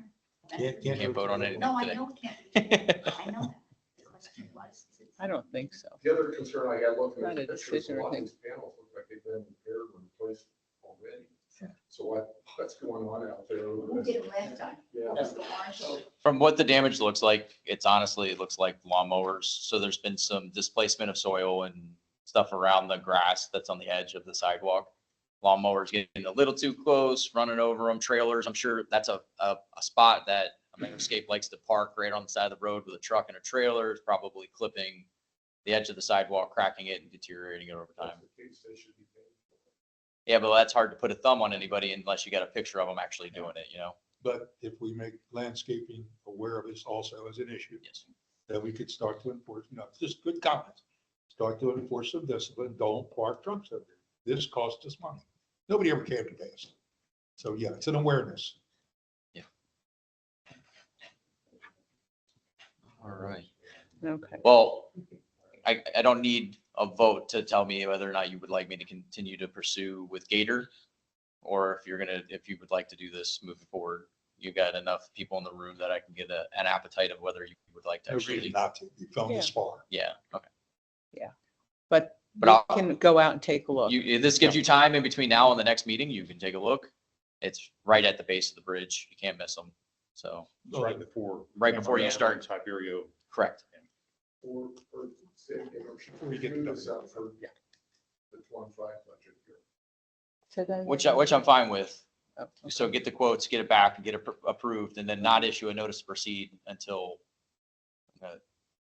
or- Can't vote on anything No, I today. know it can't. I know that. The question was, is it- I don't think so. The other concern I had looking Not at a the pictures, decision a or lot of thing. these panels look like they've been repaired and replaced already. So what's going on out there? Who did it last time? Yeah. What was the warranty? From what the damage looks like, it looks like lawnmowers. So there's been some displacement of soil and stuff around the grass that's on the edge of the sidewalk. Lawnmowers getting a little too close, running over them, trailers. I'm sure that's a spot that Escape likes to park right on the side of the road with a truck and a trailer. It's probably clipping the edge of the sidewalk, cracking it and deteriorating it over time. That's the case, they should be paid for it. Yeah, but that's hard to put a thumb on anybody unless you got a picture of them actually doing it, But if we make landscaping aware of this also as an issue, Yes. then we could start to enforce, just good comments. Start to enforce some discipline. Don't park trucks over there. This costs us money. Nobody ever came to us. So yeah, it's an awareness. All right. Okay. Well, I don't need a vote to tell me whether or not you would like me to continue to pursue with Gator. Or if you would like to do this moving forward, you've got enough people in the room that I can get an appetite of whether you would like to No reason actually. not to. You've gone this far. Yeah, okay. But But we I'll- can go out and take a look. This gives you time in between now and the next meeting. You can take a look. It's right at the base of the bridge. You can't miss them. So, Right before. Right before you start. Tiberio. correct. Or say, Before you get to this the- out for yeah. the 25 budget year. So then. Which I'm fine with. Oh, So get the quotes, get it back and get it approved, and then not issue a notice to proceed until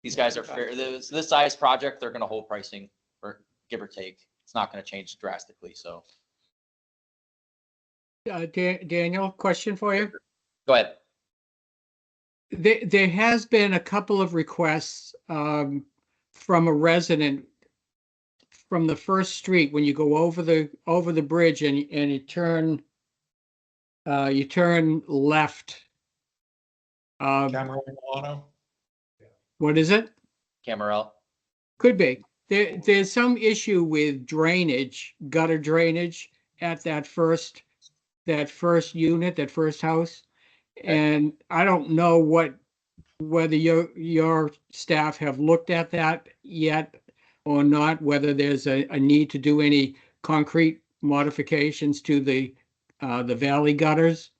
these guys are fair. This size project, they're gonna hold pricing or give or take. It's not gonna change drastically. So Daniel, question for you. go ahead. There has been a couple of requests from a resident from the first street when you go over the bridge and you turn left. Cameron Milano. What is it? Camarel. Could be. There's some issue with drainage, gutter drainage at that first unit, that first house. And I don't know whether your staff have looked at that yet or not, whether there's a need to do any concrete modifications to the valley gutters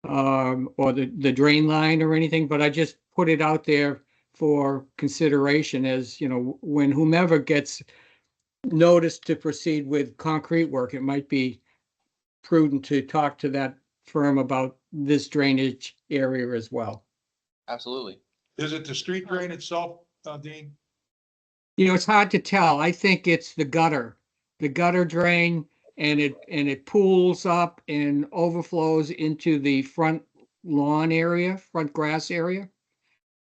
or the drain line or anything, but I just put it out there for consideration as, when whomever gets notice to proceed with concrete work, it might be prudent to talk to that firm about this drainage area as well. Absolutely. Is it the street drain itself, Dean? It's hard to tell. I think it's the gutter drain, and it pools up and overflows into the front lawn area, front grass area.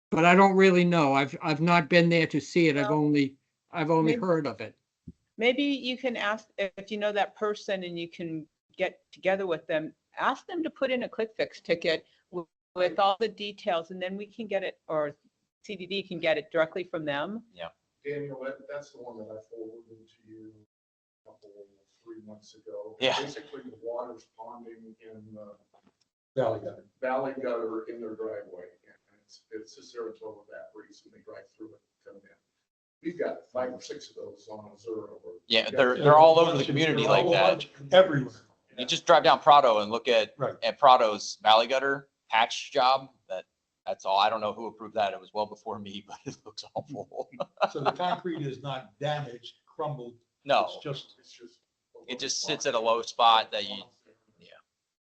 But I don't really know. I've not been there to see it. I've only Maybe- heard of it. Maybe you can ask, if you know that person and you can get together with them, ask them to put in a quick fix ticket with all the details, and then we can get it, or CDD can get it directly from them. Daniel, that's the one that I forwarded to you a couple, 3 months ago. Yeah. Basically, the water's ponding in the Valley gutter. valley gutter in their driveway. And it's just there until evaporates and they drive through it and come in. We've got 5 or 6 of those on Missouri. Yeah, they're all over the community They're like all that. Everywhere. You just drive down Prado and look at Right. Prado's valley gutter patch job. That's all. I don't know who approved that. It was well before me, but it looks awful. So the concrete is not damaged, crumbled. No, It's just, it just sits at a low spot that you,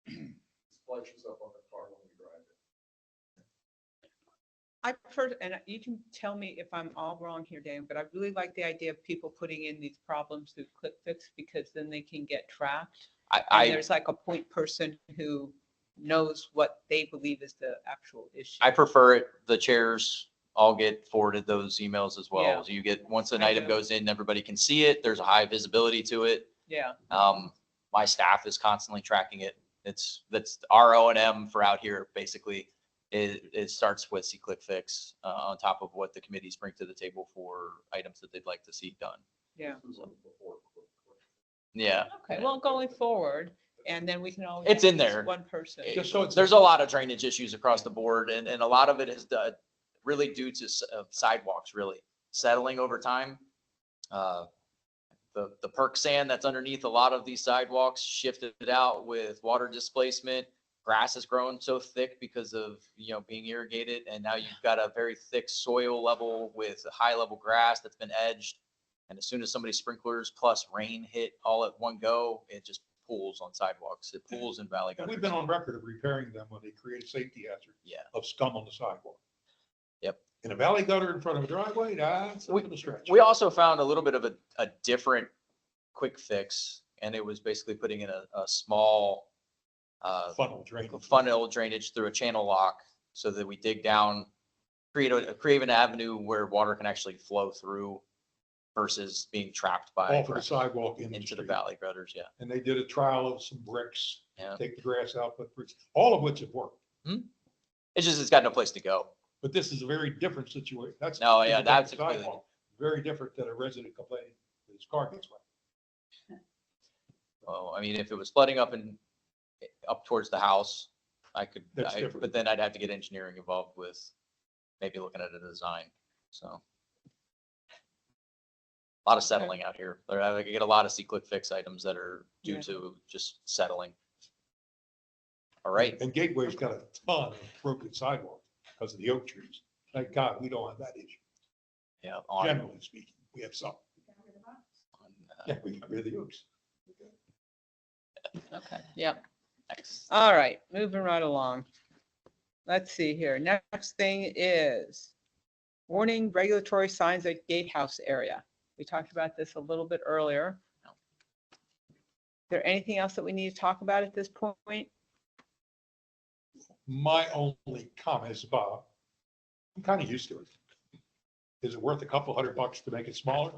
Splashes up on the car when we drive it. I prefer, and you can tell me if I'm all wrong here, Dan, but I really like the idea of people putting in these problems through Quick Fix, because then they can get tracked. And I there's like a point person who knows what they believe is the actual issue. prefer it. The chairs all get forwarded those emails as well. Yeah. So you get, once an I item do. goes in, everybody can see it. There's a high visibility to it. Yeah, My staff is constantly tracking it. That's our O&M for out here, basically. It starts with C-Click Fix on top of what the committees bring to the table for items that they'd like to see done. yeah. Yeah. Okay, well, going forward, and then we can always. It's in use there. One person. just so it's. There's a lot of drainage issues across the board, and a lot of it is really due to sidewalks really settling over time. The perk sand that's underneath a lot of these sidewalks shifted out with water displacement. Grass has grown so thick because of, being irrigated, and now you've got a very thick soil level with high level grass that's been edged. And as soon as somebody's sprinklers plus rain hit all at one go, it just pools on sidewalks. It pools in valley And gutters. we've been on record of repairing them when they create a safety hazard. Yeah. Of scum on the sidewalk. Yep. In a valley gutter in front of a driveway, that's a little stretch. We also found a little bit of a different quick fix, and it was basically putting in a small Funnel drainage. funnel drainage through a channel lock so that we dig down, create an avenue where water can actually flow through versus being trapped by Off of the sidewalk into the street. valley gutters. Yeah. And they did a trial of some bricks, Yeah. take the grass out, put bricks, all of which have worked. It's got no place to go. But this is a very different situation. That's. No, yeah, that's sidewalk. completely- Very different than a resident complaining that his car gets wet. Well, I mean, if it was flooding up towards the house, That's different. but then I'd have to get engineering involved with maybe looking at a design. So. A lot of settling out here. I get a lot of C-Click Fix items that are due Yeah. to just settling. All right. And Gateway's got a ton of broken sidewalk because of the oak trees. Thank God, we don't have that issue. Yeah. Generally speaking, we have some. Yeah, we got rid of the oaks. Okay, yep. Next. All right, moving right along. Let's see here. Next thing is warning regulatory signs at gatehouse area. We talked about this a little bit earlier. Is there anything else that we need to talk about at this point? My only comment is about, I'm kind of used to it. Is it worth a couple $100 to make it smaller?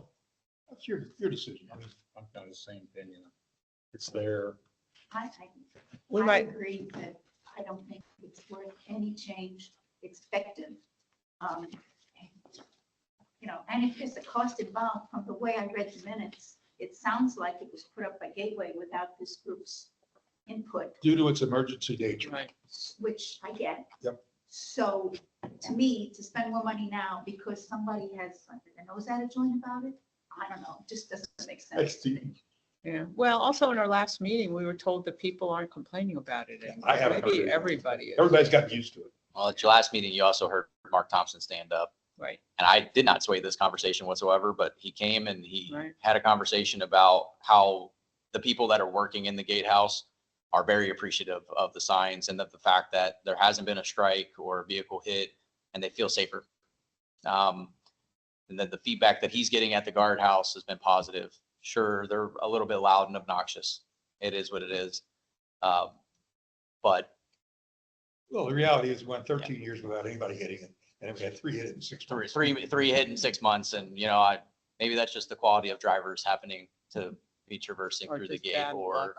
That's your decision. I mean, I'm kind of the same opinion. It's there. We I might, agree that I don't think it's worth any change expected. You know, and if there's a cost involved, from the way I read the minutes, it sounds like it was put up by Gateway without this group's input, due to its emergency nature. right. which I get. Yep. So to me, to spend more money now because somebody has a nose out of joint about it, I don't know, just doesn't make sense. to me. Yeah, well, also in our last meeting, we were told that people aren't complaining about it. And I haven't maybe heard it. everybody is. Everybody's gotten used to it. Well, at your last meeting, you also heard Mark Thompson stand up. Right, And I did not sway this conversation whatsoever, but he came and he Right. had a conversation about how the people that are working in the gatehouse are very appreciative of the signs and of the fact that there hasn't been a strike or a vehicle hit and they feel safer. And then the feedback that he's getting at the guardhouse has been positive. Sure, they're a little bit loud and obnoxious. It is what it is. But Well, the reality is we went 13 years without anybody hitting it. And then we had 3 hit in 6 months. three hit in 6 months, and maybe that's just the quality of drivers happening to be traversing Or through the just gate bad or luck.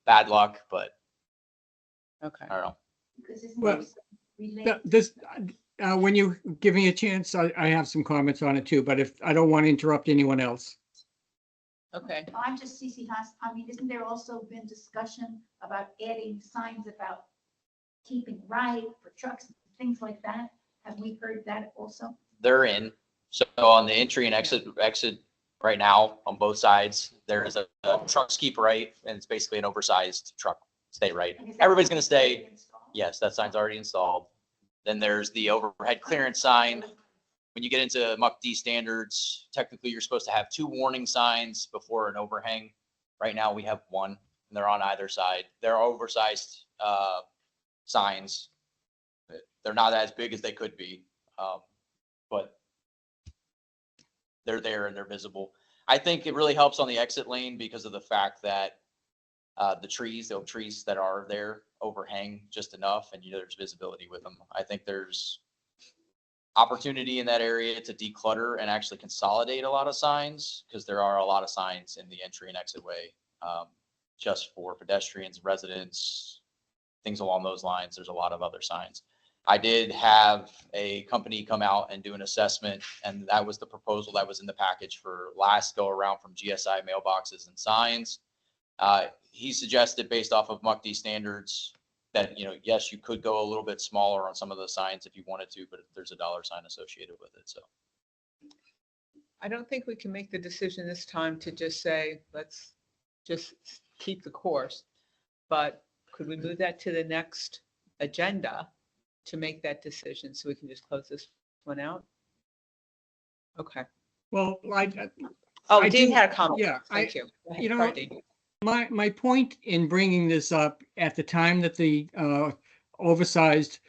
bad luck, but okay. I don't know. Because isn't Well, there some related? This, when you give me a chance, I have some comments on it too, but if, I don't want to interrupt anyone else. Okay, I'm just CC Haas. I mean, isn't there also been discussion about adding signs about keeping right for trucks and things like that? Have we heard that also? They're in. So on the entry and exit right now on both sides, there is a trucks keep right, and it's basically an oversized truck stay right. And is that Everybody's gonna stay. already installed? Yes, that sign's already installed. Then there's the overhead clearance sign. When you get into MUCD standards, technically you're supposed to have 2 warning signs before an overhang. Right now we have 1, and they're on either side. They're oversized signs. They're not as big as they could be, but they're there and they're visible. I think it really helps on the exit lane because of the fact that the oak trees that are there overhang just enough, and there's visibility with them. I think there's opportunity in that area to declutter and actually consolidate a lot of signs, because there are a lot of signs in the entry and exit way, just for pedestrians, residents, things along those lines. There's a lot of other signs. I did have a company come out and do an assessment, and that was the proposal that was in the package for last go around from GSI mailboxes and signs. He suggested, based off of MUCD standards, that, yes, you could go a little bit smaller on some of the signs if you wanted to, but there's a dollar sign associated with it. So I don't think we can make the decision this time to just say, let's just keep the course. But could we move that to the next agenda to make that decision so we can just close this one out? Okay. Well, Oh, I Dean do- had a comment. yeah, Thank you. Go ahead. you know, Sorry, Dean. my point in bringing this up at the time that the oversized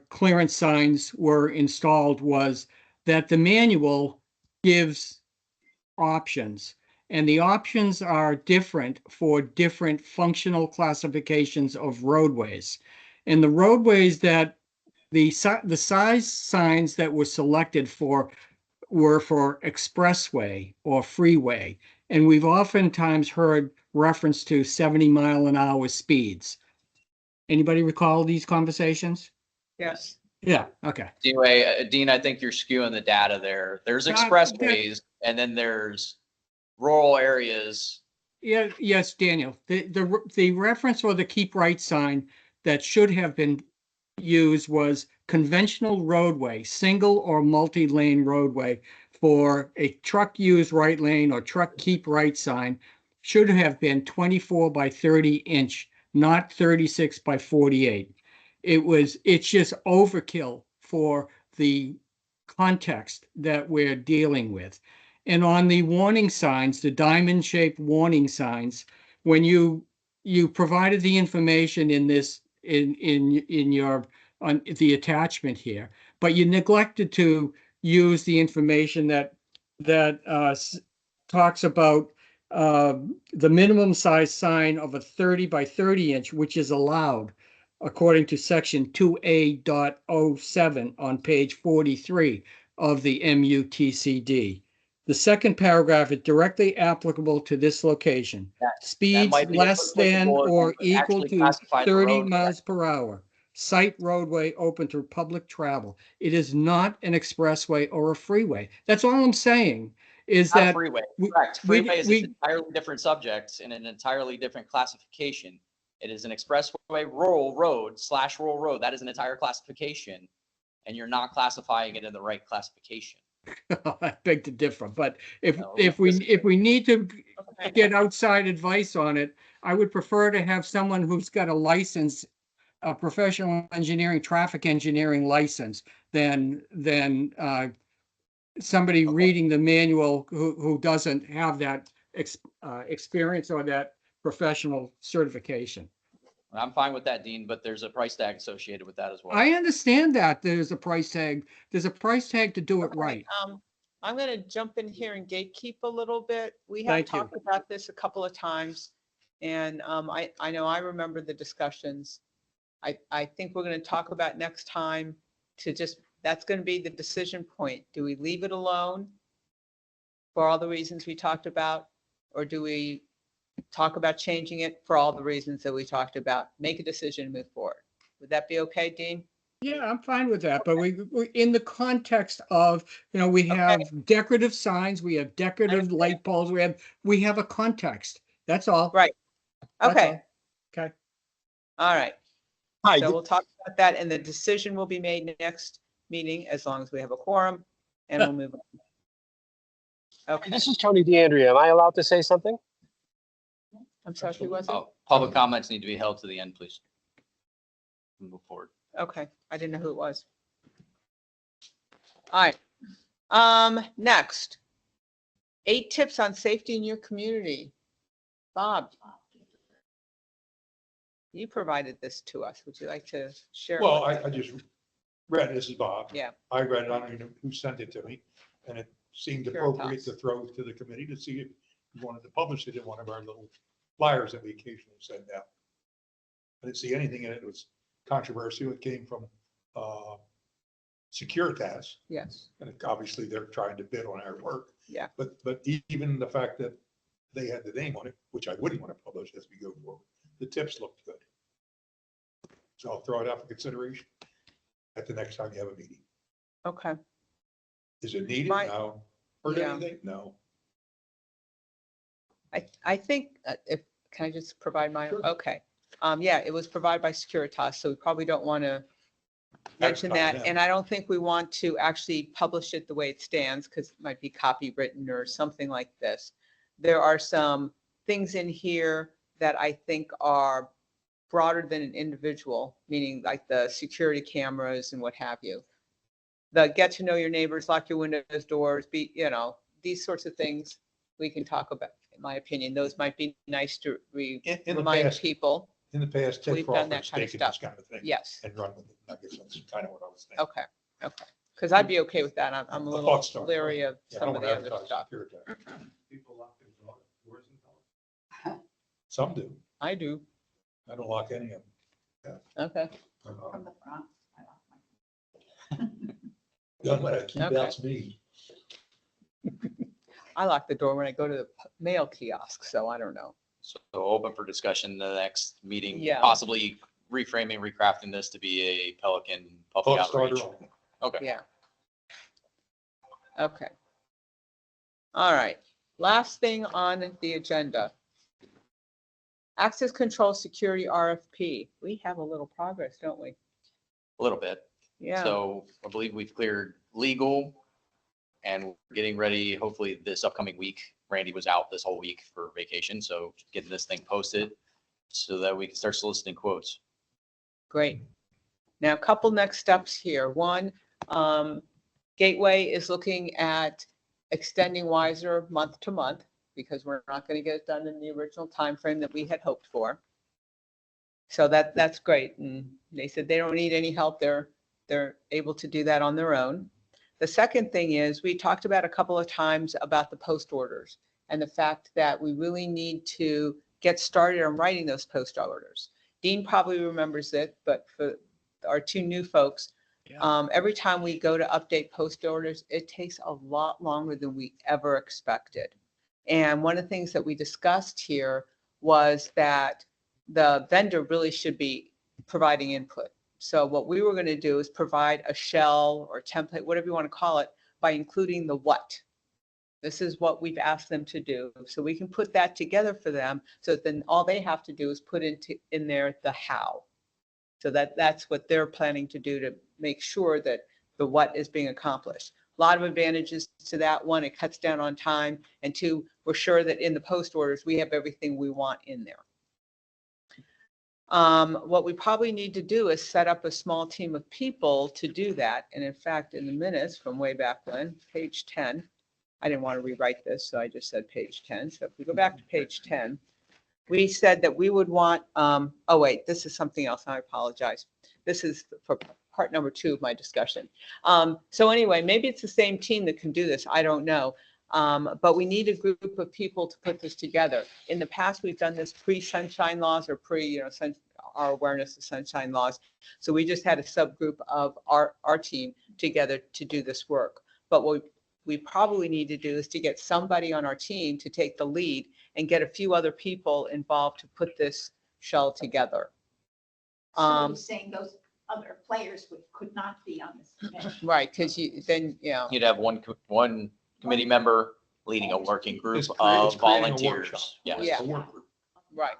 clearance signs were installed was that the manual gives options, and the options are different for different functional classifications of roadways. And the roadways that the size signs that were selected for were for expressway or freeway. And we've oftentimes heard reference to 70-mile-an-hour speeds. Anybody recall these conversations? Yes. Yeah, okay. anyway, Dean, I think you're skewing the data there. There's Yeah, expressways, and then there's rural areas. Yeah, yes, Daniel. The reference or the keep right sign that should have been used was conventional roadway, single or multi-lane roadway. For a truck use right lane or truck keep right sign should have been 24 by 30 inch not 36 by 48. It's just overkill for the context that we're dealing with. And on the warning signs, the diamond shaped warning signs, when you provided the information in this, in your, on the attachment here, but you neglected to use the information that talks about the minimum size sign of a 30 by 30 inch, which is allowed according to section 2A.07 on page 43 of the MUTCD. The second paragraph is directly applicable to this location. Speeds might be less than applicable if or you equal actually to classify the 30 road miles per hour. Site roadway open to public travel. It is not an expressway or a freeway. That's all I'm saying is Not a that freeway, we- correct. we- Freeway is we- an entirely different subject and an entirely different classification. It is an expressway rural road / rural road. That is an entire classification. And you're not classifying it in the right classification. I beg to differ, but if No, if we need to Okay. get outside advice on it, I would prefer to have someone who's got a license, a professional engineering, traffic engineering license, than somebody reading the manual who doesn't have that experience or that professional certification. I'm fine with that, Dean, but there's a price tag associated with that as well. I understand that there's a price tag. There's a price tag to do it Okay, right. I'm gonna jump in here and gatekeep a little bit. We have Thank you. talked about this a couple of times. And I know I remember the discussions. I think we're gonna talk about next time to just, that's gonna be the decision point. Do we leave it alone for all the reasons we talked about? Or do we talk about changing it for all the reasons that we talked about? Make a decision, move forward. Would that be okay, Dean? Yeah, I'm fine with that, but we in the context of, we have decorative signs, we have decorative light poles, we have a context. That's all. Right. That's Okay. all. Okay. All right. Hi, So we'll talk about that and the decision will be made next meeting as long as we have a quorum and we'll move on. Okay, this is Tony DeAndrea. Am I allowed to say something? I'm sorry, who was it? Oh, public comments need to be held to the end, please. Move forward. Okay, I didn't know who it was. All right. Next. 8 tips on safety in your community. Bob. You provided this to us. Would you like to share? it Well, with us? I just read, this is Bob. Yeah. I read it, I don't even know who sent it to me, and it seemed appropriate Curitas. to throw to the committee to see if you wanted to publish it in one of our little flyers that we occasionally send out. I didn't see anything in it that was controversial. It came from Securitas, Yes. and obviously they're trying to bid on our work. Yeah. But even the fact that they had the name on it, which I wouldn't want to publish as we go forward, the tips looked good. So I'll throw it out for consideration at the next time you have a meeting. Okay. Is it needed? My- No. Heard Yeah. anything? No. I think can I just provide my, Sure. okay. Yeah, it was provided by Securitas, so we probably don't want to mention that. Advertise them. And I don't think we want to actually publish it the way it stands because it might be copywritten or something like this. There are some things in here that I think are broader than an individual, meaning like the security cameras and what have you. The get to know your neighbors, lock your windows, doors, these sorts of things we can talk about. In my opinion, those might be nice to In the remind past, people. in the past, Ted We've done that Crawford's kind of taken this stuff. kind of thing Yes. and run with it. I guess that's kind of what I was thinking. Okay. Because I'd be okay with that. I'm a A little thought starter. leery of Yeah, I some don't of wanna the other advertise stuff. Securitas. People lock their doors and doors. Some do. I do. I don't lock any of Okay. them. From the front. I lock my- Don't let it keep Okay. out me. I lock the door when I go to the mail kiosk, so I don't know. So open for discussion the next meeting, Yeah. possibly reframing, recrafting this to be a Pelican public Thought starter outreach. only. Okay. Yeah. Okay. All right. Last thing on the agenda. Access control security RFP. We have a little progress, don't we? A little bit. Yeah. So I believe we've cleared legal and we're getting ready, hopefully this upcoming week. Randy was out this whole week for vacation, so getting this thing posted. so that we can start soliciting quotes. Great. Now, a couple next steps here. One, Gateway is looking at extending Wiser month to month because we're not going to get it done in the original time frame that we had hoped for. So that's great. And they said they don't need any help. They're able to do that on their own. The second thing is we talked about a couple of times about the post orders and the fact that we really need to get started on writing those post orders. Dean probably remembers it, but for our two new folks, every time we go to update post orders, it takes a lot longer than we ever expected. And one of the things that we discussed here was that the vendor really should be providing input. So what we were going to do is provide a shell or template, whatever you want to call it, by including the what. This is what we've asked them to do. So we can put that together for them. So then all they have to do is put in there the how. So that's what they're planning to do to make sure that the what is being accomplished. A lot of advantages to that. One, it cuts down on time. And two, we're sure that in the post orders, we have everything we want in there. What we probably need to do is set up a small team of people to do that. And in fact, in the minutes from way back when, page 10, I didn't want to rewrite this, so I just said page 10. So if we go back to page 10, we said that we would want, oh wait, this is something else. I apologize. This is for part number 2 of my discussion. So anyway, maybe it's the same team that can do this. I don't know. But we need a group of people to put this together. In the past, we've done this pre-sunshine laws or our awareness of sunshine laws. So we just had a subgroup of our team together to do this work. But what we probably need to do is to get somebody on our team to take the lead and get a few other people involved to put this shell together. So you're saying those other players could not be on this committee? Right, because You'd have one committee member leading a working group It's of creating a volunteers. workshop. Yes. Yeah. A work group. right.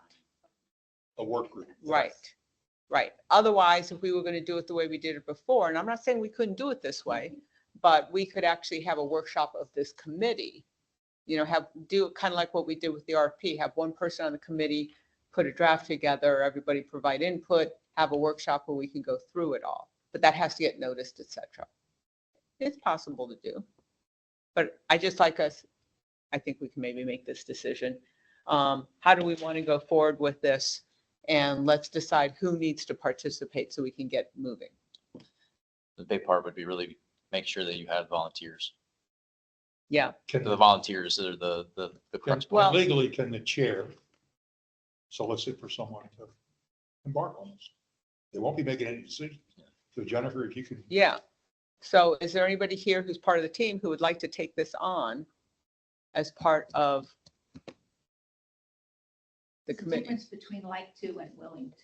A work group. Right. Otherwise, if we were going to do it the way we did it before, and I'm not saying we couldn't do it this way, but we could actually have a workshop of this committee, do it kind of like what we did with the RFP, have one person on the committee, put a draft together, everybody provide input, have a workshop where we can go through it all. But that has to get noticed, etc. It's possible to do. But I think we can maybe make this decision. How do we want to go forward with this? And let's decide who needs to participate so we can get moving. The big part would be really make sure that you have volunteers. Yeah. The volunteers are the crux. Well- Legally, can the chair solicit for someone to embark on this? They won't be making any decisions. So Jennifer, if you could. Yeah. So is there anybody here who's part of the team who would like to take this on as part of the There's a committee? difference between like to and willing to.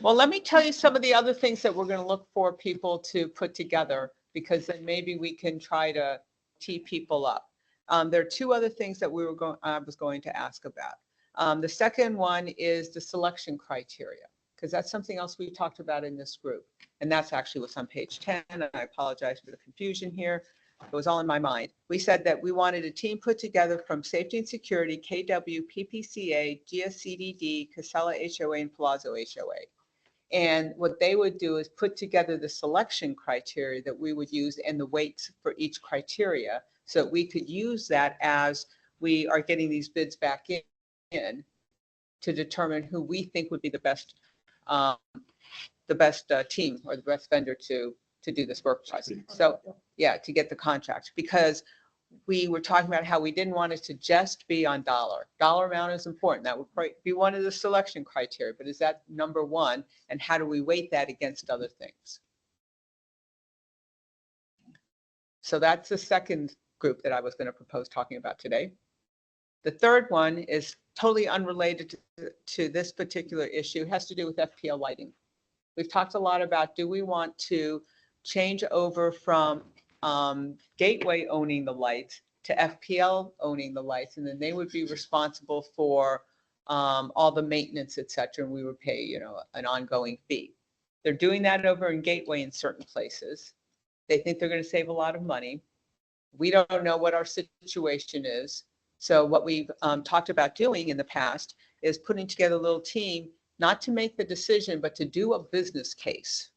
Well, let me tell you some of the other things that we're going to look for people to put together, because then maybe we can try to tee people up. There are 2 other things that I was going to ask about. The second one is the selection criteria, because that's something else we talked about in this group. And that's actually what's on page 10. And I apologize for the confusion here. It was all in my mind. We said that we wanted a team put together from Safety and Security, KW, PPCA, GSCDD, Casella HOA, and Palazzo HOA. And what they would do is put together the selection criteria that we would use and the weights for each criteria, so that we could use that as we are getting these bids back in to determine who we think would be the best team or the best vendor to do this work. So yeah, to get the contract, because we were talking about how we didn't want it to just be on dollar amount is important. That would be one of the selection criteria, but is that number one? And how do we weight that against other things? So that's the second group that I was going to propose talking about today. The third one is totally unrelated to this particular issue. It has to do with FPL lighting. We've talked a lot about, do we want to change over from Gateway owning the lights to FPL owning the lights, and then they would be responsible for all the maintenance, et cetera, and we would pay, an ongoing fee. They're doing that over in Gateway in certain places. They think they're going to save a lot of money. We don't know what our situation is. So what we've talked about doing in the past is putting together a little team, not to make the decision, but to do a business case.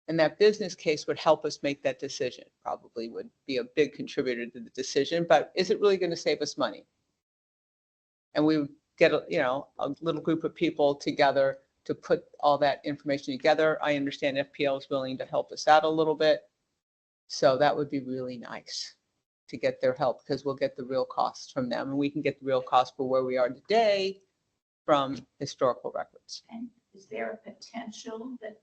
And that business case would help us make that decision, probably would be a big contributor to the decision, but is it really going to save us money? And we would get, a little group of people together to put all that information together. I understand FPL is willing to help us out a little bit. So that would be really nice to get their help, because we'll get the real costs from them, and we can get the real cost for where we are today from historical records. And is there a potential that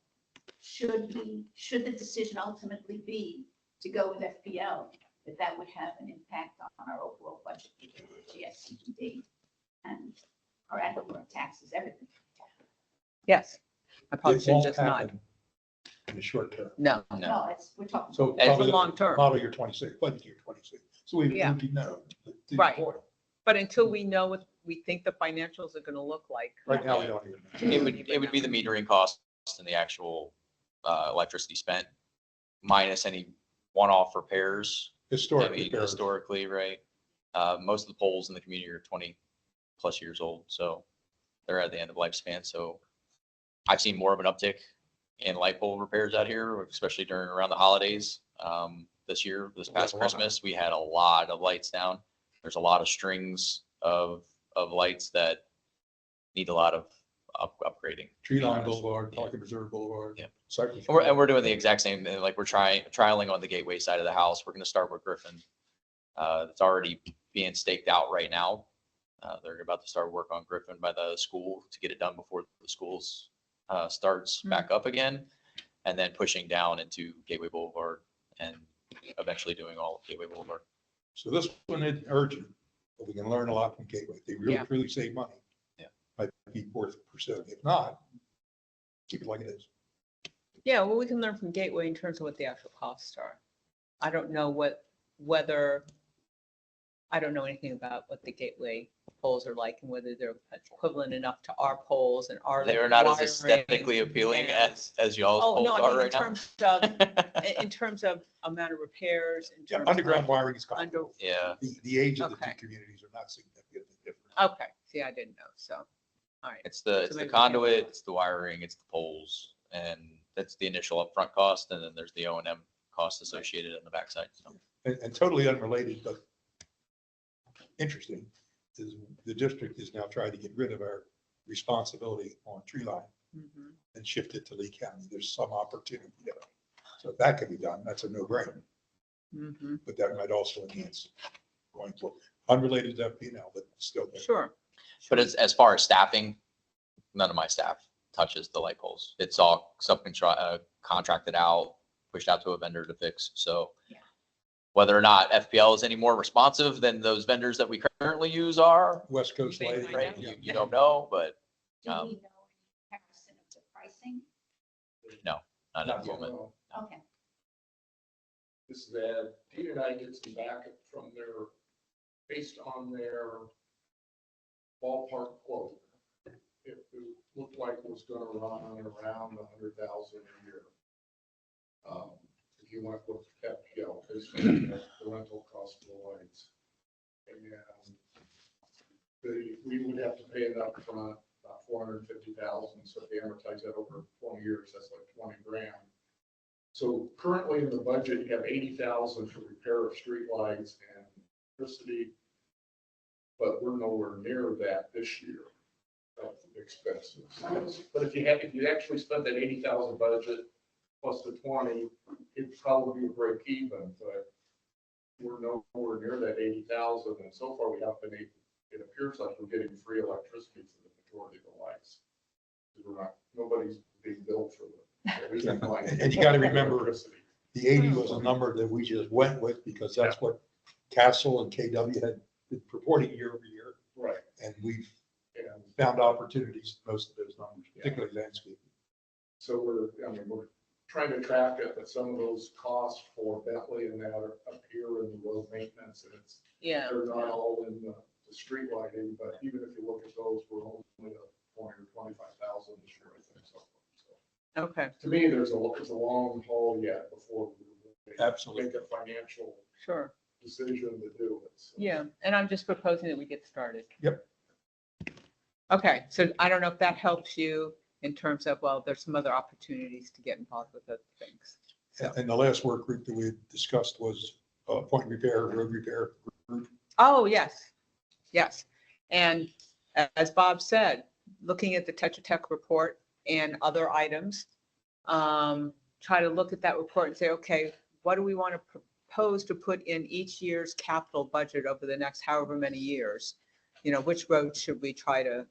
should the decision ultimately be to go with FPL, that would have an impact on our overall budget, GSCD and our ad valorem taxes, everything? Yes, I probably It should won't just not. happen in the short term. No, No, we're talking. So As probably for long term. Model year 26, budget year 26. So we Yeah. know. to the Right. point. but until we know what we think the financials are going to look like. Right now, we don't even know. It would be the metering cost and the actual electricity spent minus any one-off repairs. I Historically, mean, historically, right? Most of the poles in the community are 20+ years old, so they're at the end of lifespan. So I've seen more of an uptick in light pole repairs out here, especially around the holidays. This past Christmas, we had a lot of lights down. There's a lot of strings of lights that need a lot of upgrading. Tree Line Boulevard, Pelican Reserve Boulevard. Yeah. Cypress. And we're doing the exact same, like we're trialing on the gateway side of the house. We're going to start with Griffin. It's already being staked out right now. They're about to start work on Griffin by the school to get it done before the schools starts back up again, and then pushing down into Gateway Boulevard and eventually doing all of Gateway Boulevard. So this one is urgent, but we can learn a lot from Gateway. They really, Yeah. truly save money. Yeah. Might be worth pursuing. If not, keep it like it is. Yeah, well, we can learn from Gateway in terms of what the actual costs are. I don't know I don't know anything about what the Gateway poles are like and whether they're equivalent enough to our poles and our. They are not as wiring aesthetically appealing and- as y'all's Oh, poles no, I are mean, right now. in terms of amount of repairs, in Yeah, terms underground of wiring is under, comparable. Yeah. The age of the two Okay. communities are not significantly different. okay, see, I didn't know, so, all right. It's the maybe we can- conduit, it's the wiring, it's the poles, and that's the initial upfront cost, and then there's the O&M cost associated on the backside. So And totally unrelated, but interesting, is the district is now trying to get rid of our responsibility on tree line Mhm. and shift it to Lee County. There's some opportunity there. So if that can be done, that's a no-brainer, Mhm. but that might also enhance going forward. Unrelated to FP&L, but still. there. Sure. But as far as staffing, none of my staff touches the light poles. It's all contracted out, pushed out to a vendor to fix. So Yeah. whether or not FPL is any more responsive than those vendors that we currently use are, West Coast may Lighting. find right? out. You don't know, but Do we know Um, any comparison of the pricing? not at the moment. Well, Okay. This is Ed. Peter and I get some backup from based on their ballpark quote. It looked like it was gonna run around 100,000 a year. If you want to look at FPL, because the rental cost of the lights. And we would have to pay it up front, about 450,000. So if they amortize that over 20 years, that's like 20 grand. So currently in the budget, you have 80,000 for repair of streetlights and electricity. But we're nowhere near that this year of expenses. But if you actually spent that 80,000 budget plus the 20, it'd probably be a break even, but we're nowhere near that 80,000. And so far we have been, it appears like we're getting free electricity for the majority of the lights. Nobody's being billed for them. And you got to remember, the 80 was a number that we just went with because that's what Castle and KW had been purporting year over year. Right. And we've And found opportunities, in most of those numbers, particularly landscaping. so we're trying to track it, but some of those costs for Bentley and that appear in the road maintenance, and Yeah. they're not all in the street lighting, but even if you look at those, we're only at 20 or 25,000 this year, I think. So Okay, to me, it's a long haul yet before we Absolutely. make a financial sure. decision to do it. So. Yeah, and I'm just proposing that we get started. Yep. Okay, so I don't know if that helps you in terms of, well, there's some other opportunities to get involved with other things. So, And the last work group that we discussed was point repair, road repair group. oh, yes, yes. And as Bob said, looking at the Tetra Tech report and other items, try to look at that report and say, okay, what do we want to propose to put in each year's capital budget over the next however many years? You know, which roads should we try to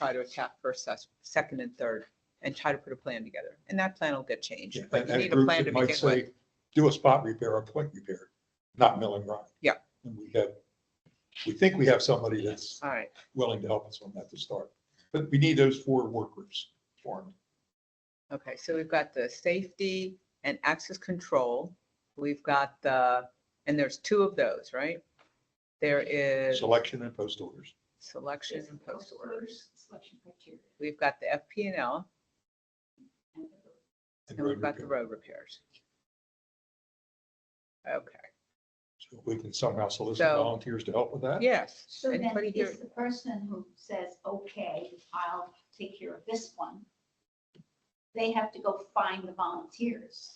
attack first, second, and third, and try to put a plan together. And that plan will get changed, but you And need a group plan that to might begin say, with. do a spot repair or point repair, not mill and grind. Yeah. And we think we have somebody that's All right, willing to help us on that to start. But we need those 4 work groups formed. okay, so we've got the safety and access control. We've got and there's 2 of those, right? There is Selection and post orders. selection and post orders. Selection criteria. We've got the FP&L, and we've got the repair. road repairs. Okay, So we can somehow solicit So- volunteers to help with that. yes. So then Anybody here? is the person who says, okay, I'll take care of this one, they have to go find the volunteers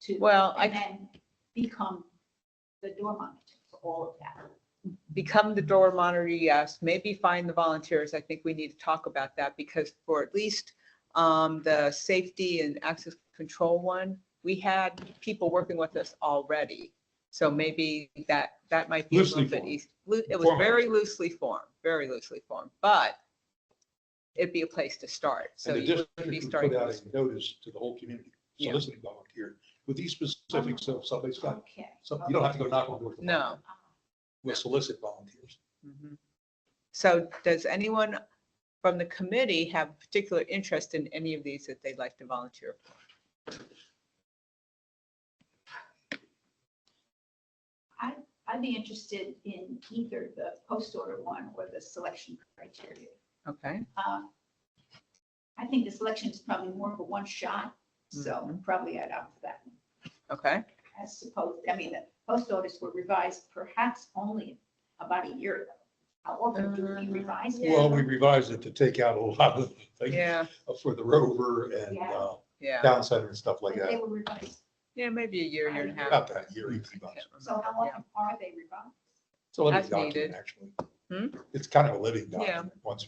to, Well, and then become the door monitor for all of that. Become the door monitor, yes. Maybe find the volunteers. I think we need to talk about that because for at least the safety and access control one, we had people working with us already. So maybe that might be a little Loosely bit formed. easy. It was Format. very loosely formed, but it'd be a place to start. So And the you would district be would starting. put out with- a notice to the whole community, Yeah. soliciting volunteer with these specifics. So if somebody's got, Okay. you don't have to go knock on doors. No. We'll solicit volunteers. Mhm. So does anyone from the committee have particular interest in any of these that they'd like to volunteer for? I'd be interested in either the post order one or the selection criteria. Okay, I think the selection is probably more of a one shot, so Mhm. probably I'd opt for that one. okay, As supposed, I mean, the post orders were revised perhaps only about a year ago. How often do we revise? them? Well, we revised it to take out a lot of things yeah, for the rover and Yeah. yeah, town center and stuff like But They that. were revised. yeah, maybe a year and a half. About that year, 18 I months. can't remember. So how often are they revised? It's a living As document, needed. actually. Hmm? It's kind of a living Yeah. document once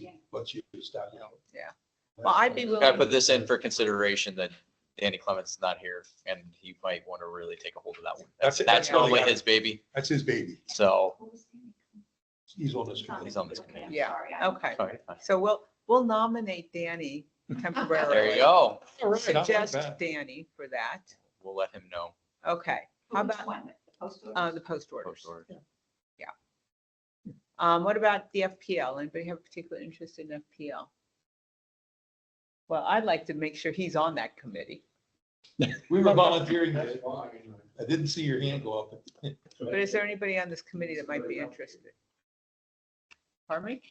you establish it. Yeah. Well, I'd be Gotta willing, put this in for consideration that Danny Clement's not here and he might want to really take a hold of that one. That's it. That's That's totally really- his baby. That's his baby. So, Who was the- He's on this. He's on this Okay, committee. I'm Yeah, sorry, I- okay. all right, fine. So we'll nominate Danny temporarily. There you go. All right, I like Suggest that. Danny for that. We'll let him know. Okay, how Which about one? The post orders? the post orders? Post order. What about the FPL? Anybody have a particular interest in FPL? Well, I'd like to make sure he's on that committee, We were volunteering. I didn't see your hand go up. but is there anybody on this committee that might be interested? Pardon me?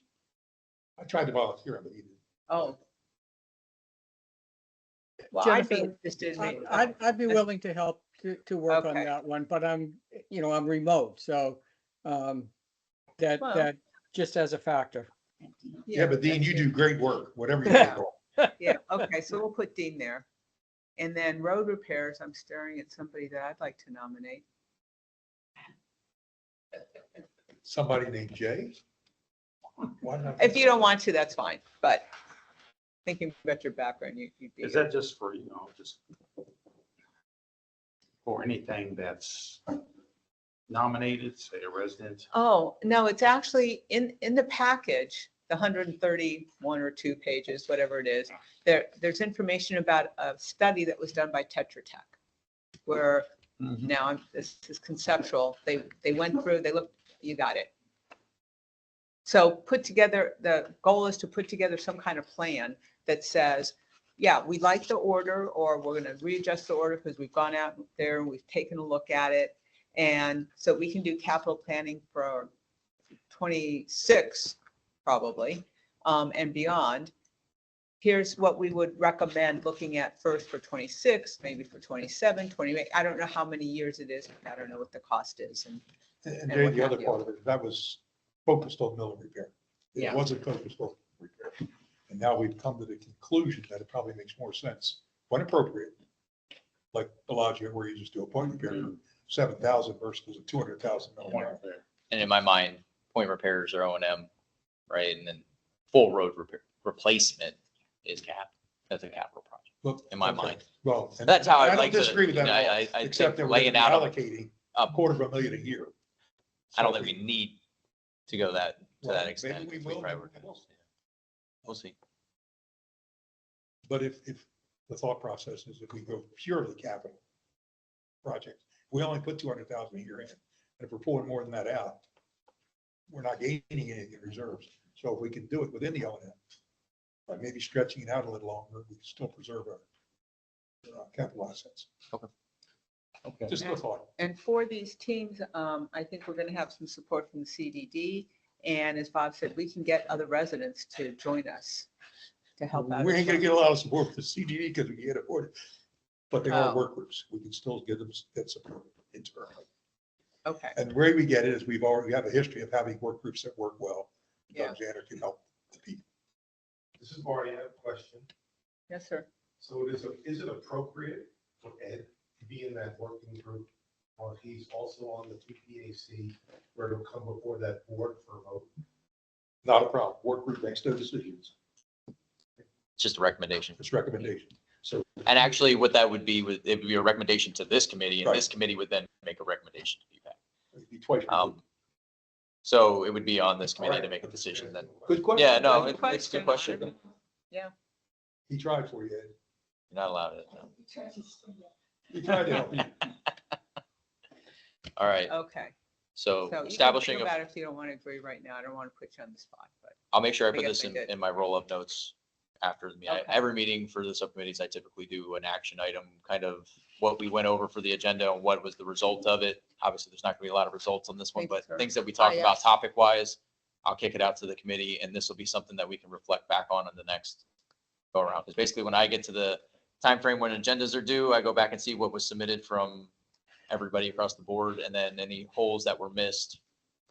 I tried to volunteer him, but he didn't. Oh. Well, I'd be Jennifer, interested in. I'd be willing to help to work on Okay. that one, but I'm remote, so that Well- just as a factor. Yeah, but Dean, you do great work, whatever you Yeah. do. Yeah, okay, so we'll put Dean there. And then road repairs, I'm staring at somebody that I'd like to nominate. Somebody named Jay? Why not? If you don't want to, that's fine, but thinking about your background, you'd be. Is that just for, just for anything that's nominated, say a resident? Oh, no, it's actually in the package, the 131 or 2 pages, whatever it is. There's information about a study that was done by Tetra Tech, where now this is conceptual. They went through, they looked, you got it. So the goal is to put together some kind of plan that says, yeah, we like the order, or we're going to readjust the order because we've gone out there and we've taken a look at it. And so we can do capital planning for 26 probably, and beyond. Here's what we would recommend looking at first for 26, maybe for 27, 28. I don't know how many years it is. I don't know what the cost is. And And and Jay, what the have other you. part of it, that was focused on mill and repair. Yeah. It wasn't focused on repair. And now we've come to the conclusion that it probably makes more sense, when appropriate, like Bellagio, where you just do a point repair for 7,000 versus a 200,000. And in my mind, point repairs are O&M, right? And then full road repair, replacement is cap, that's a capital project. Well, in my okay. mind. Well, and That's how I I'd don't like to, disagree with that at all, I except that think we're laying out, allocating $250,000 a year. I don't So think we need to go that, to Well, that maybe extent. we if will, maybe we prioritize. won't. We'll see. But if the thought process is if we go purely capital projects, we only put 200,000 a year in. And if we're pulling more than that out, we're not gaining anything in reserves. So if we can do it within the O&M, by maybe stretching it out a little longer, we can still preserve our capital assets. Okay. Just a thought. And for these teams, I think we're going to have some support from the CDD. And as Bob said, we can get other residents to join us to help out. We as ain't gonna well. get a lot of support for the CDD because we can't afford it. But they are Oh. work groups. We can still give them that support internally. Okay, And the way we get it is we have a history of having work groups that work well. Yeah. Doug Zander can help the people. This is Marty, I have a question. yes, sir. So is it appropriate for Ed to be in that working group? Or he's also on the PPAC where it'll come before that board for a vote? Not a problem. Work group makes no decisions. It's just a recommendation. It's recommendation. So And actually what that would be, it would be a recommendation to this committee, and Right. this committee would then make a recommendation to PPAC. it'd be twice. removed. So it would be on this committee to make a decision then. Good question. Yeah, no, Good it's a good question. You're He tried for you, Ed. not allowed it. No. He tried to help you. All right, Okay. so So you can establishing, think a- about it if you don't want to agree right now. I don't want to put you on the spot, but I'll make sure I I put guess this I in, did. in my roll-up notes after the meeting. Okay. Every meeting for the subcommittees, I typically do an action item, kind of what we went over for the agenda and what was the result of it. Obviously, there's not gonna be a lot of results on this one, Thank you, but sir. things that we talked about yes. topic-wise, I'll kick it out to the committee, and this will be something that we can reflect back on in the next go around. Because basically, when I get to the time frame when agendas are due, I go back and see what was submitted from everybody across the board, and then any holes that were missed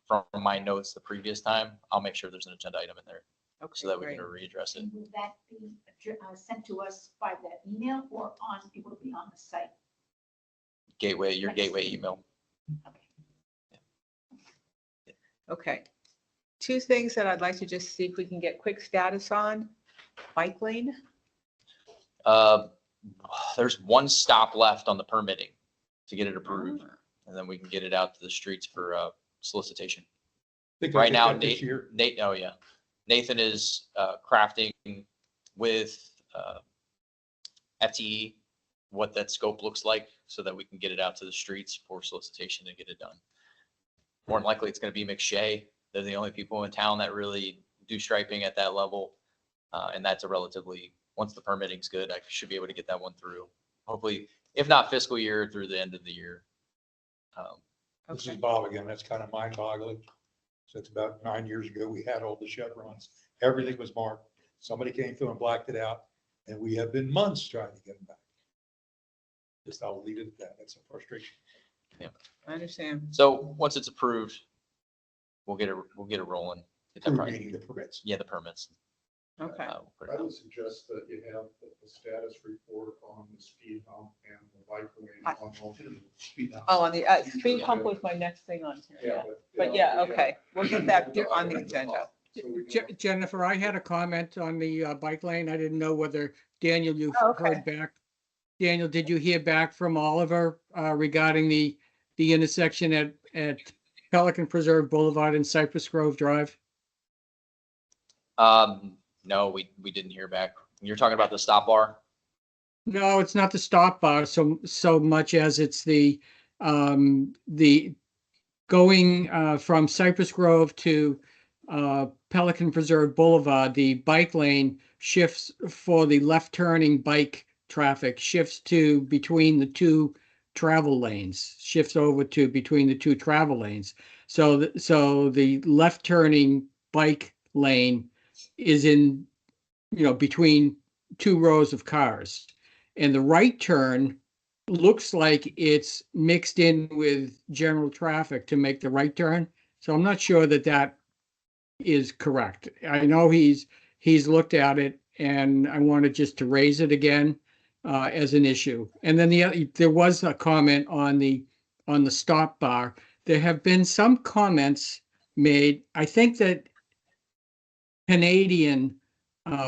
from my notes the previous time, I'll make sure there's an agenda item in there okay, so that we great. can readdress it. And will that be sent to us by that email or it will be on the site? Gateway, your gateway email. Okay. Two things that I'd like to just see if we can get quick status on. Bike lane. There's one stop left on the permitting to get it approved, and then we can get it out to the streets for solicitation. Think they'll Right get now, that this year. Oh yeah, Nathan is crafting with FTE what that scope looks like so that we can get it out to the streets for solicitation and get it done. More than likely, it's going to be McShay. They're the only people in town that really do striping at that level. And that's a relatively, once the permitting's good, I should be able to get that one through. Hopefully, if not fiscal year, through the end of the year. This is Okay. Bob again. That's kind of mind boggling. So it's about 9 years ago, we had all the chevrons. Everything was marked. Somebody came through and blacked it out, and we have been months trying to get them back. Just I'll leave it at that. That's a frustration. I understand. So once it's approved, we'll get it rolling. Get that Through project- reading the permits. Yeah, the permits. Okay. We'll put it I out. would suggest that you have the status report on the speed hump and the bike lane I- on all the speed humps. Oh, on the speed hump was my next thing on here. Yeah. But yeah, okay. We'll get that on the agenda. So we can- Jennifer, I had a comment on the bike lane. I didn't know whether, Daniel, you Oh, okay. heard back. Daniel, did you hear back from Oliver regarding the intersection at Pelican Preserve Boulevard and Cypress Grove Drive? No, we didn't hear back. You're talking about the stop bar? No, it's not the stop bar so much as it's the going from Cypress Grove to Pelican Preserve Boulevard, the bike lane shifts for the left turning bike traffic, shifts to between the two travel lanes, shifts over to between the two travel lanes. So the left turning bike lane is in, between two rows of cars. And the right turn looks like it's mixed in with general traffic to make the right turn. So I'm not sure that is correct. I know he's he's looked at it, and I wanted just to raise it again as an issue. And then there was a comment on the stop bar. There have been some comments made. I think that Canadian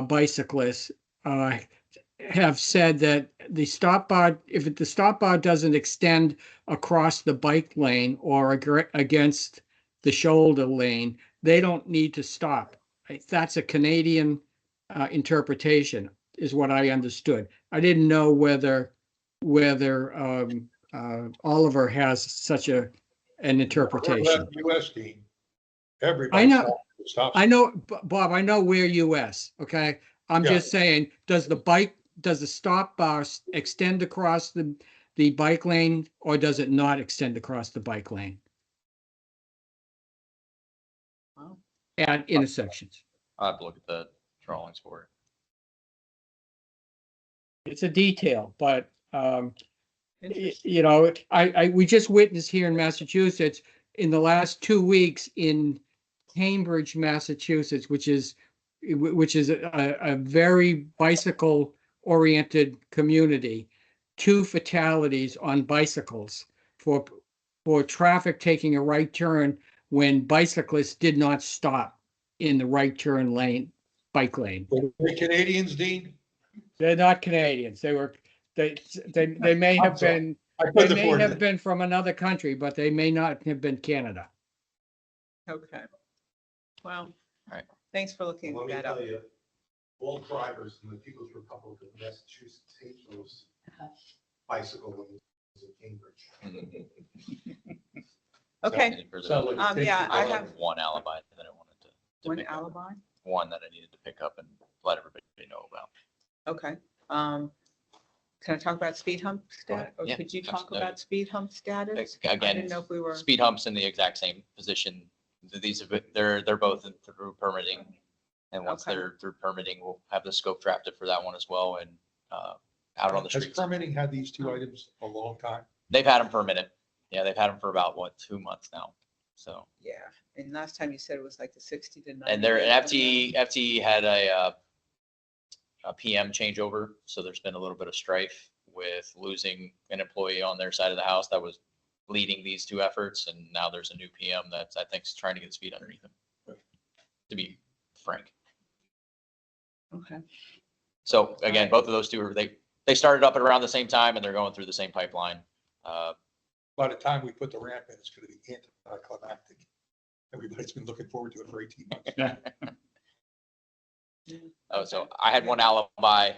bicyclists have said that the stop bar, if the stop bar doesn't extend across the bike lane or against the shoulder lane, they don't need to stop. That's a Canadian interpretation, is what I understood. I didn't know whether Oliver has such an interpretation. US team, everybody. I know. stops. I know, Bob, I know we're US, okay? I'm Yeah. just saying, does the stop bar extend across the bike lane, or does it not extend across the bike lane Wow. at intersections? I'll have to look at the drawings for it. It's a detail, but, Interesting. you know, we just witnessed here in Massachusetts in the last 2 weeks in Cambridge, Massachusetts, which is a very bicycle oriented community, 2 fatalities on bicycles for traffic taking a right turn when bicyclists did not stop in the right turn lane, bike lane. The Canadians, Dean? They're not Canadians. They may I'm have sorry. been, I they couldn't may afford have it. been from another country, but they may not have been Canada. Okay. Well, Right. thanks for looking Let me that up. tell you, all drivers in the People's Republic of Massachusetts hate those bicycle lanes in Cambridge. Okay, And for the- Sound like a yeah, I I have have one alibi that I wanted to one pick up. alibi. One that I needed to pick up and let everybody know about. Okay. Can I talk about speed hump status? Or Yeah, could you talk absolutely. about speed hump status? I Again, didn't know if we were. speed humps in the exact same position. These have been, they're both through permitting. And once Okay. they're through permitting, we'll have the scope drafted for that one as well and out on the Has streets. permitting had these 2 items a long time? They've had them for a minute. Yeah, they've had them for about 2 months now. So, Yeah, and last time you said it was like the 60 to 90. and they're, day and turnaround. FTE had a PM changeover. So there's been a little bit of strife with losing an employee on their side of the house that was leading these 2 efforts. And now there's a new PM that's, I think, is trying to get speed underneath them, to be frank. Okay. So again, both of those 2 are, they started up at around the same time and they're going through the same pipeline. By the time we put the ramp in, it's going to be anticlimactic. Everybody's been looking forward to it for 18 months. Oh, so I had one alibi.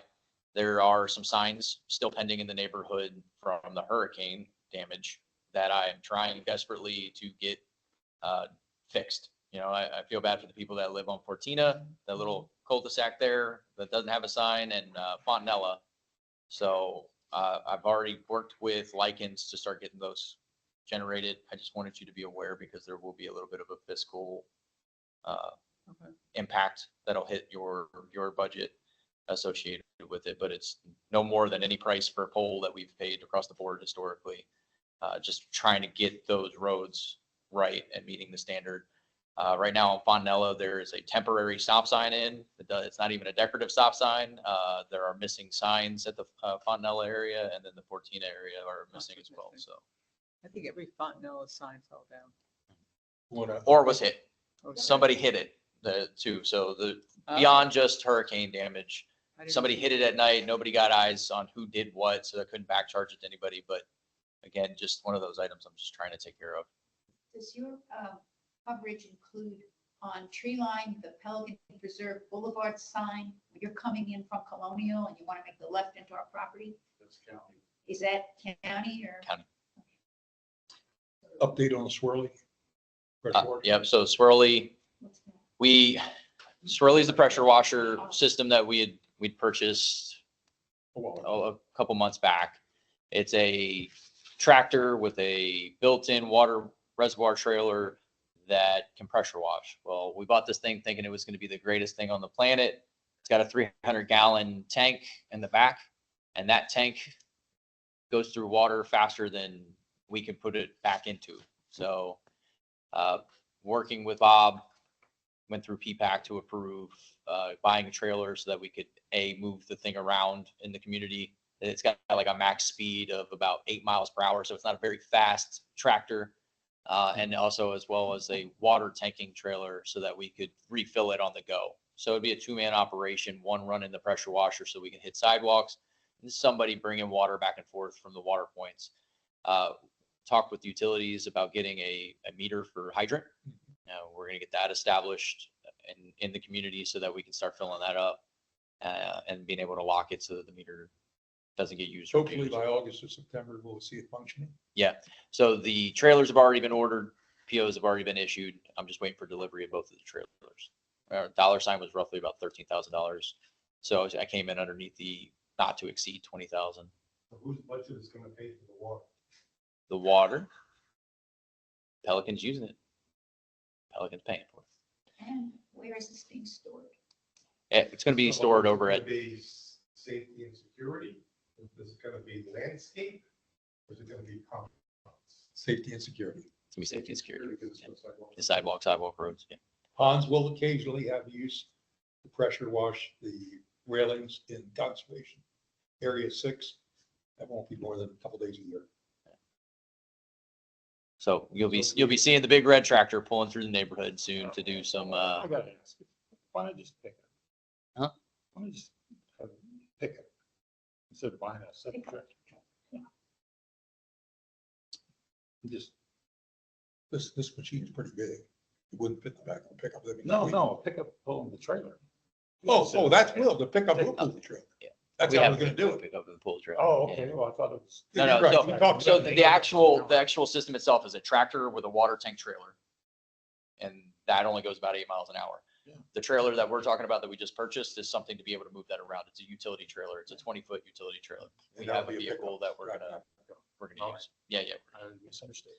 There are some signs still pending in the neighborhood from the hurricane damage that I am trying desperately to get fixed. You know, I feel bad for the people that live on Fortina, that little cul-de-sac there that doesn't have a sign, and Fontanella. So I've already worked with Lichens to start getting those generated. I just wanted you to be aware because there will be a little bit of a fiscal impact that'll hit your budget associated with it, but it's no more than any price for a pole that we've paid across the board historically. Just trying to get those roads right and meeting the standard. Right now on Fontanella, there is a temporary stop sign in. It's not even a decorative stop sign. There are missing signs at the Fontanella area, and then the Fortina area are missing as well. So, I think every Fontanella sign fell down. or was hit. Okay. Somebody hit it too. So Oh, beyond just hurricane damage, I didn't somebody know. hit it at night. Nobody got eyes on who did what, so they couldn't back charge it to anybody. But again, just one of those items I'm just trying to take care of. Does your coverage include on tree line, the Pelican Preserve Boulevard sign? When you're coming in from Colonial and you want to make the left into our property? That's county. Is that county or? County. Update on the swirly. Yep. So Swirly, What's that? Swirly's the pressure washer system that we'd purchased a couple months back. It's a tractor with a built-in water reservoir trailer that can pressure wash. Well, we bought this thing thinking it was going to be the greatest thing on the planet. It's got a 300-gallon tank in the back, and that tank goes through water faster than we can put it back into. So working with Bob, went through PPAC to approve buying a trailer so that we could move the thing around in the community. It's got like a max speed of about 8 miles per hour, so it's not a very fast tractor. And also as well as a water tanking trailer so that we could refill it on the go. So it'd be a 2-man operation, one running the pressure washer so we can hit sidewalks, and somebody bringing water back and forth from the water points. Talked with utilities about getting a meter for hydrant. We're going to get that established in the community so that we can start filling that up and being able to lock it so that the meter doesn't get used. Hopefully by August or September, we'll see it functioning. Yeah. So the trailers have already been ordered. POs have already been issued. I'm just waiting for delivery of both of the trailers. Our dollar sign was roughly about $13,000. So I came in underneath the not to exceed 20,000. Whose budget is gonna pay for the water? The water, Pelican's using it. Pelican's paying for it. And where is this being stored? It's going to be stored over Is at it gonna be safety and security? Is it gonna be landscape? Or is it gonna be common? Safety and security. It's gonna be safety and security. Because it's just like, well, The sidewalk roads. Yeah. Ponds will occasionally have use to pressure wash the railings in conservation area 6. That won't be more than a couple days a year. So you'll be seeing the big red tractor pulling through the neighborhood soon to do some. I gotta ask, why not just pick it? Huh? Why not just have it pick it instead of buying a separate tractor? Just, this machine is pretty big. It wouldn't fit the back of the pickup. That'd be No, complete. no, pick up pulling the trailer. Oh, that's will, the pickup will pull the trailer. Yeah. That's We how have we're gonna do it. Pick up the pull trailer. Oh, Yeah. okay, well, I thought it was. No, You're right. We no. talked So about it. the actual system itself is a tractor with a water tank trailer, and that only goes about 8 miles an hour. Yeah. The trailer that we're talking about that we just purchased is something to be able to move that around. It's a utility trailer. It's a 20-foot utility trailer. We And that'll have a be a vehicle pickup. that we're gonna All use. Yeah. I misunderstood.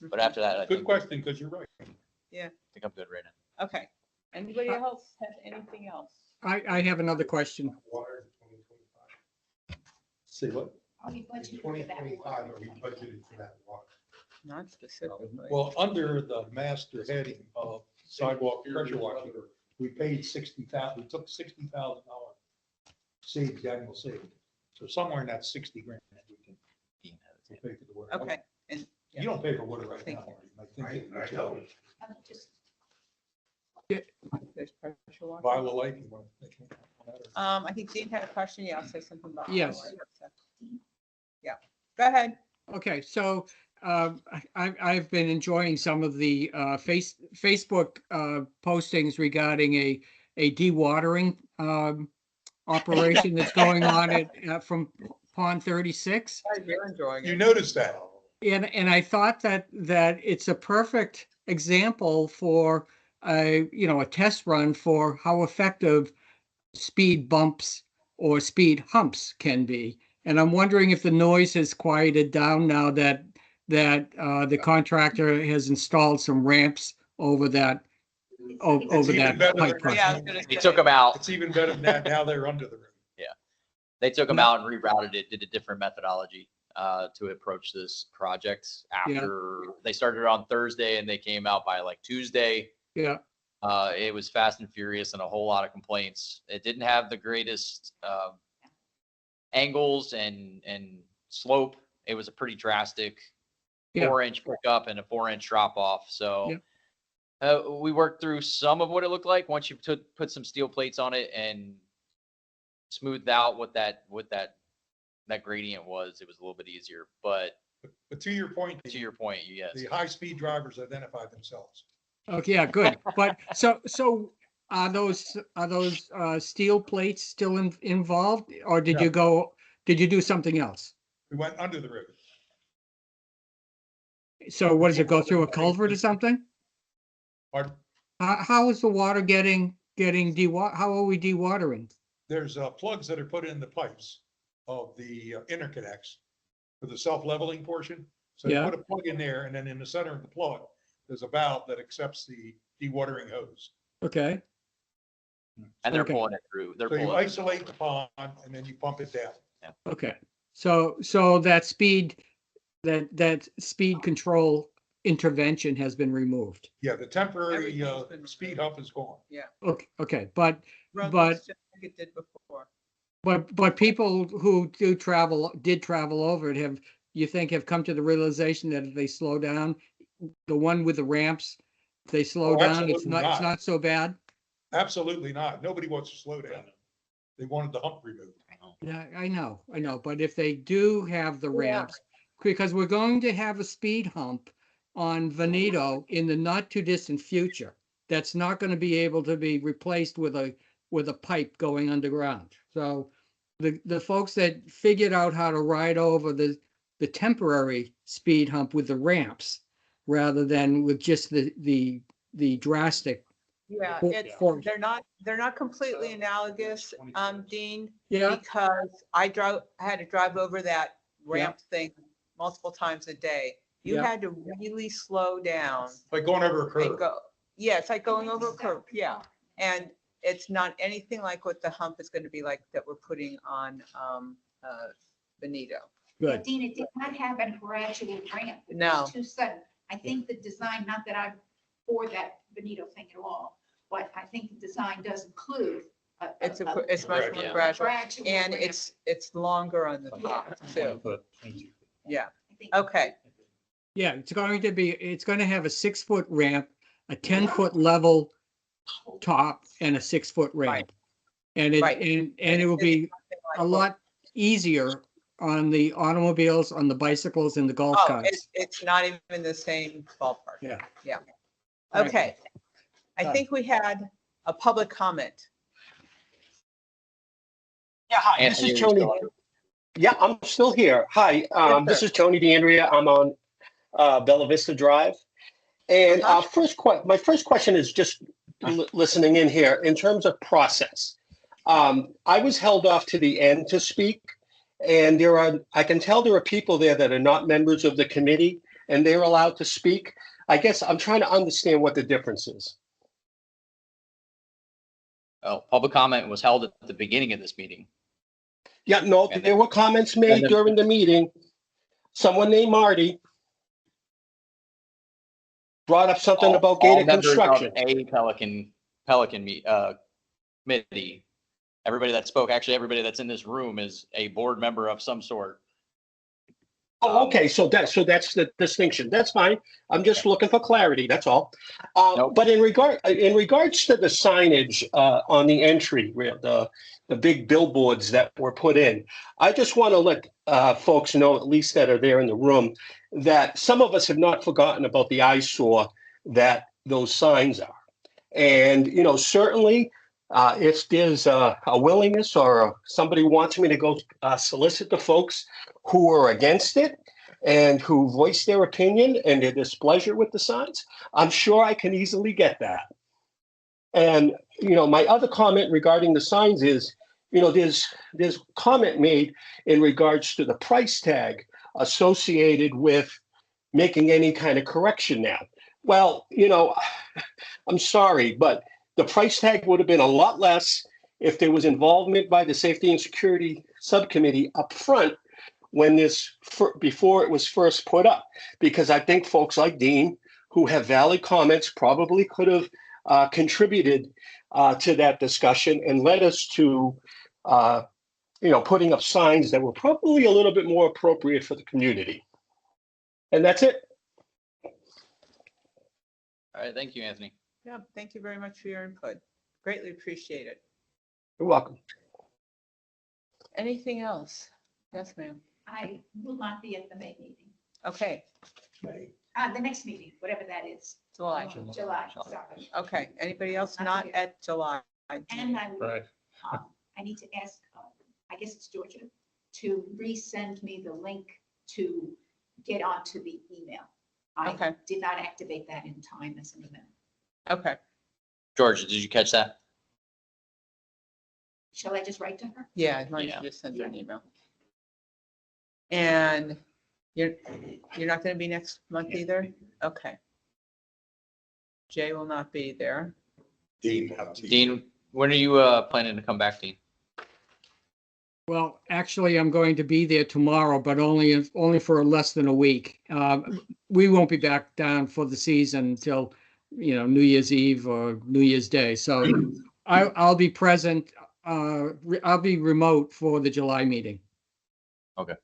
But after that, I Good think question, because you're right. I'm good right now. Okay. Anybody else have anything else? I have another question. water in 2025. See what? Are we In budgeting for that 2025, water? are we budgeted for that water? Not specifically. Well, under the master heading of sidewalk pressure washing, we paid 60,000, we took $60,000 saved, annual saved. So somewhere in that 60 grand, we can pay for the water. Okay. And You don't pay for water right Thank now. you. Marty. I think I know. Just there's pressure water. Viola Lake, you want to make it on that, or- I think Dean had a question. Yeah, I'll say something about. Yes. Yeah, go ahead. Okay, so I've been enjoying some of the Facebook postings regarding a dewatering operation that's going on from Pond 36. You're enjoying You it. noticed that? And I thought that it's a perfect example for a test run for how effective speed bumps or speed humps can be. And I'm wondering if the noise has quieted down now that the contractor has installed some ramps over that over even that better pipe. than- Yeah, I was gonna They say- took them out. It's even better than that. Now they're under the roof. They took them out and rerouted it, did a different methodology to approach this project after they started on Thursday and they came out by like Tuesday. Yeah, It was fast and furious and a whole lot of complaints. It didn't have the greatest angles and slope. It was a pretty drastic Yeah. 4-inch pickup and a 4-inch drop off. So we worked through some of what it looked like once you put some steel plates on it and smoothed out what that gradient was. It was a little bit easier, but But to your point, to your point, yes. the high-speed drivers identify themselves. okay, yeah, good. But so are those steel plates still involved, or did you do something else? We went under the river. So what does it go through a culvert or something? Pardon? How is the water getting how are we dewatering? There's plugs that are put in the pipes of the interconnects for the self-leveling portion. So you Yeah. put a plug in there, and then in the center of the plug, there's a valve that accepts the dewatering hose. Okay, And they're Okay. pulling it through. They're So you pulling it. isolate the pond, and then you pump it down. okay. So that speed control intervention has been removed. Yeah, the temporary Everything's been speed hump is gone. Okay, but Road But- looks just like it did before. But people who did travel over it you think have come to the realization that if they slow down, the one with the ramps, if they slow Oh, down, it's absolutely not not. so bad? Absolutely not. Nobody wants to slow down. They wanted the hump removed. Yeah, I know, but if they do have the ramps, because we're going to have a speed hump on Veneto in the not too distant future, that's not going to be able to be replaced with a pipe going underground. So the folks that figured out how to ride over the temporary speed hump with the ramps rather than with just the drastic. Yeah, For- they're not completely analogous, Dean, Yeah, because I had to drive over that ramp thing multiple times a day. You Yeah. had to really slow down Like going over a and curve. go. Yeah, it's like going over a curve. Yeah. And it's not anything like what the hump is going to be like that we're putting on Benito. good. Dean, it did not have a gradual ramp. It was No. Too sudden. I think the design, not that I'm for that Benito thing at all, but I think the design does include. It's much more Yeah. gradual, gradual and ramp. it's longer on the top too. Yeah. I think- Okay. Yeah, it's going to have a 6-foot ramp, a 10-foot level top and a 6-foot ramp. And Right. it will be a lot easier on the automobiles, on the bicycles and the golf Oh, carts. it's not even the same ballpark. Yeah. Okay. I think we had a public comment. Yeah, hi, this Anthony, is are you Tony. still on? Yeah, I'm still here. Hi, Yes, this sir. is Tony DeAndrea. I'm on Bella Vista Drive. And my first question is just listening in here in terms of process. I was held off to the end to speak, and I can tell there are people there that are not members of the committee, and they're allowed to speak. I guess I'm trying to understand what the difference is. Oh, public comment was held at the beginning of this meeting. Yeah, no, And there were comments made then- during the meeting. Someone named Marty brought up something about all gated members of construction. A Pelican committee, everybody that spoke, actually everybody that's in this room is a board member of some sort. Oh, okay, so that's the distinction. That's fine. I'm just looking for clarity, that's all. Nope. But in regards to the signage on the entry, the big billboards that were put in, I just want to let folks know, at least that are there in the room, that some of us have not forgotten about the eyesore that those signs are. And, certainly, if there's a willingness or somebody wants me to go solicit the folks who are against it and who voice their opinion and their displeasure with the signs, I'm sure I can easily get that. And, my other comment regarding the signs is, there's comment made in regards to the price tag associated with making any kind of correction now. Well, I'm sorry, but the price tag would have been a lot less if there was involvement by the Safety and Security Subcommittee up front before it was first put up. Because I think folks like Dean, who have valid comments, probably could have contributed to that discussion and led us to, putting up signs that were probably a little bit more appropriate for the community. And that's it. All right, thank you, Anthony. Yeah, thank you very much for your input. Greatly appreciate it. You're welcome. Anything else? Yes, ma'am. I will not be at the May meeting. Okay, The next meeting, whatever that is. July. July, sorry. Okay, anybody else not at July? And I, Right. I need to ask, I guess it's Georgia, to resend me the link to get onto the email. Okay. I did not activate that in time as an email. Okay, Georgia, did you catch that? Shall I just write to her? yeah, why don't Yeah. you just send her an email? And you're not going to be next month either? Okay. Jay will not be there. Dean, when are you planning to come back, Dean? Well, actually, I'm going to be there tomorrow, but only for less than a week. We won't be back down for the season until, New Year's Eve or New Year's Day. So I'll be present. I'll be remote for the July meeting. Okay.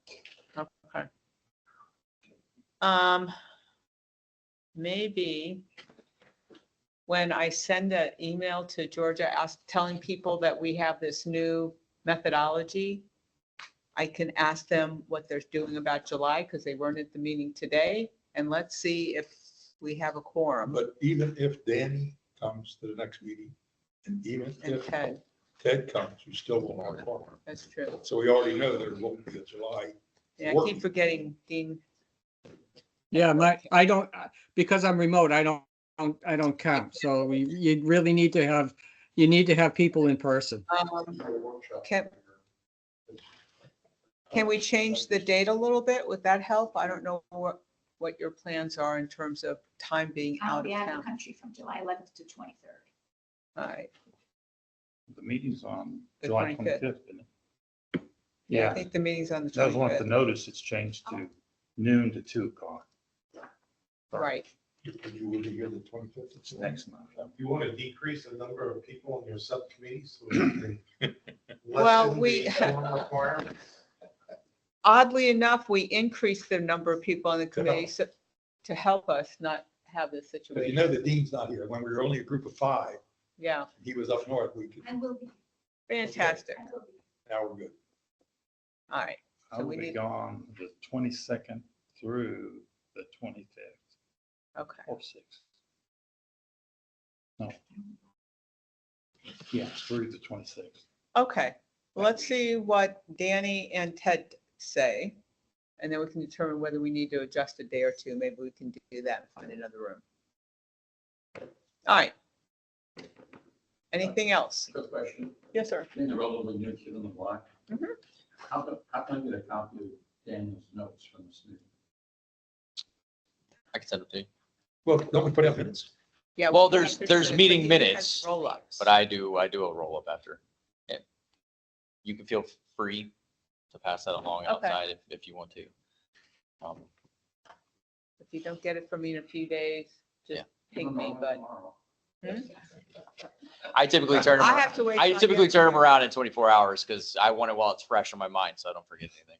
Maybe when I send an email to Georgia, telling people that we have this new methodology, I can ask them what they're doing about July, because they weren't at the meeting today, and let's see if we have a quorum. But even if Danny comes to the next meeting, and even And if Ted, Ted comes, you still won't have a quorum. that's true. So we already know there won't be a July. Yeah, I keep forgetting Dean. Yeah, I don't, because I'm remote, I don't count. So you really need to have people in person. Can we change the date a little bit? Would that help? I don't know what your plans are in terms of time being I'll out of be out of the town. country from July 11th to 23rd. All right. The meeting's on The July 25th. 25th, isn't it? I Yeah, think the meeting's on the that was one of the 25th. notice. It's changed to noon to 2 o'clock. Right. You will be here the 25th. It's next month. You want to decrease the number of people in your subcommittees? So we can Well, lessen the quorum requirements? Oddly enough, we increased the number of people on the committee to help us not have this But you situation. know the dean's not here. When we were only a group of 5, Yeah, he was up north, we could, I will be. fantastic. I will be. now we're good. All right. I So will we be need- gone the 22nd through the 25th Okay. or 6th. No. Yeah, through the 26th. Okay. Well, let's see what Danny and Ted say. And then we can determine whether we need to adjust a day or two. Maybe we can do that and find another room. All right. Anything else? Quick question. Yes, sir. Being a relatively new kid on the block, Mhm. how can I get a copy of Daniel's notes from this meeting? I can send it to you. Well, don't we put up minutes? Yeah. Well, we there's have to- meeting but he has minutes, Roll-ups. but I do a roll-up after. Yeah. You can feel free to pass that along Okay. outside if you want to. If you don't get it from me in a few days, just ping me, but I typically turn them, I have to wait. I till typically get turn them it. around in 24 hours because I want it while it's fresh on my mind, so I don't forget anything.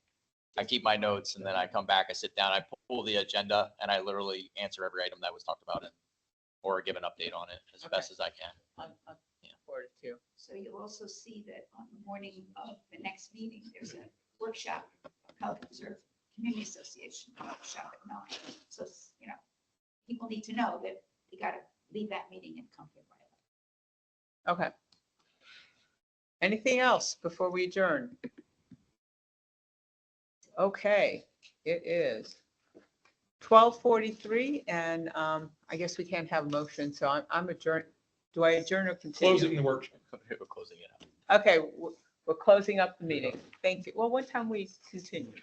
I keep my notes and then I come back, I sit down, I pull the agenda and I literally answer every item that was talked about or give an update on it as best as I can. I'm forward too. So you'll also see that on the morning of the next meeting, there's a workshop, Pelican Reserve Community Association workshop at 9. So, people need to know that they got to leave that meeting and come here by 11. Okay. Anything else before we adjourn? Okay, it is 12:43 and I guess we can't have a motion, so I'm adjourned. Do I adjourn or continue? Closing the workshop. We're closing it out. Okay, we're closing up the meeting. Thank you. Well, what time we continue?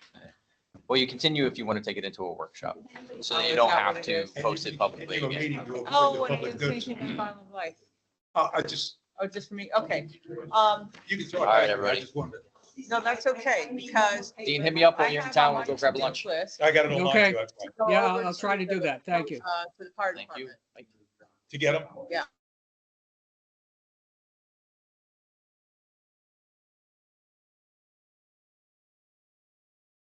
Well, you continue if you want to take it into a workshop, so Oh, that you is don't that have what it to is? post it publicly And you again. have a meeting to Oh, avoid what the are you public notice. changing my final life? I just, Oh, just for me? Okay. you can throw All it right, back. I everybody. just wanted, No, that's okay because. Dean, hit me up when I you're in have town. on We'll my go grab to-do lunch. list I got it online. Okay. so I- go Yeah, over I'll try to do that. Thank you. To the fire Thank you. department. To get them? Yeah.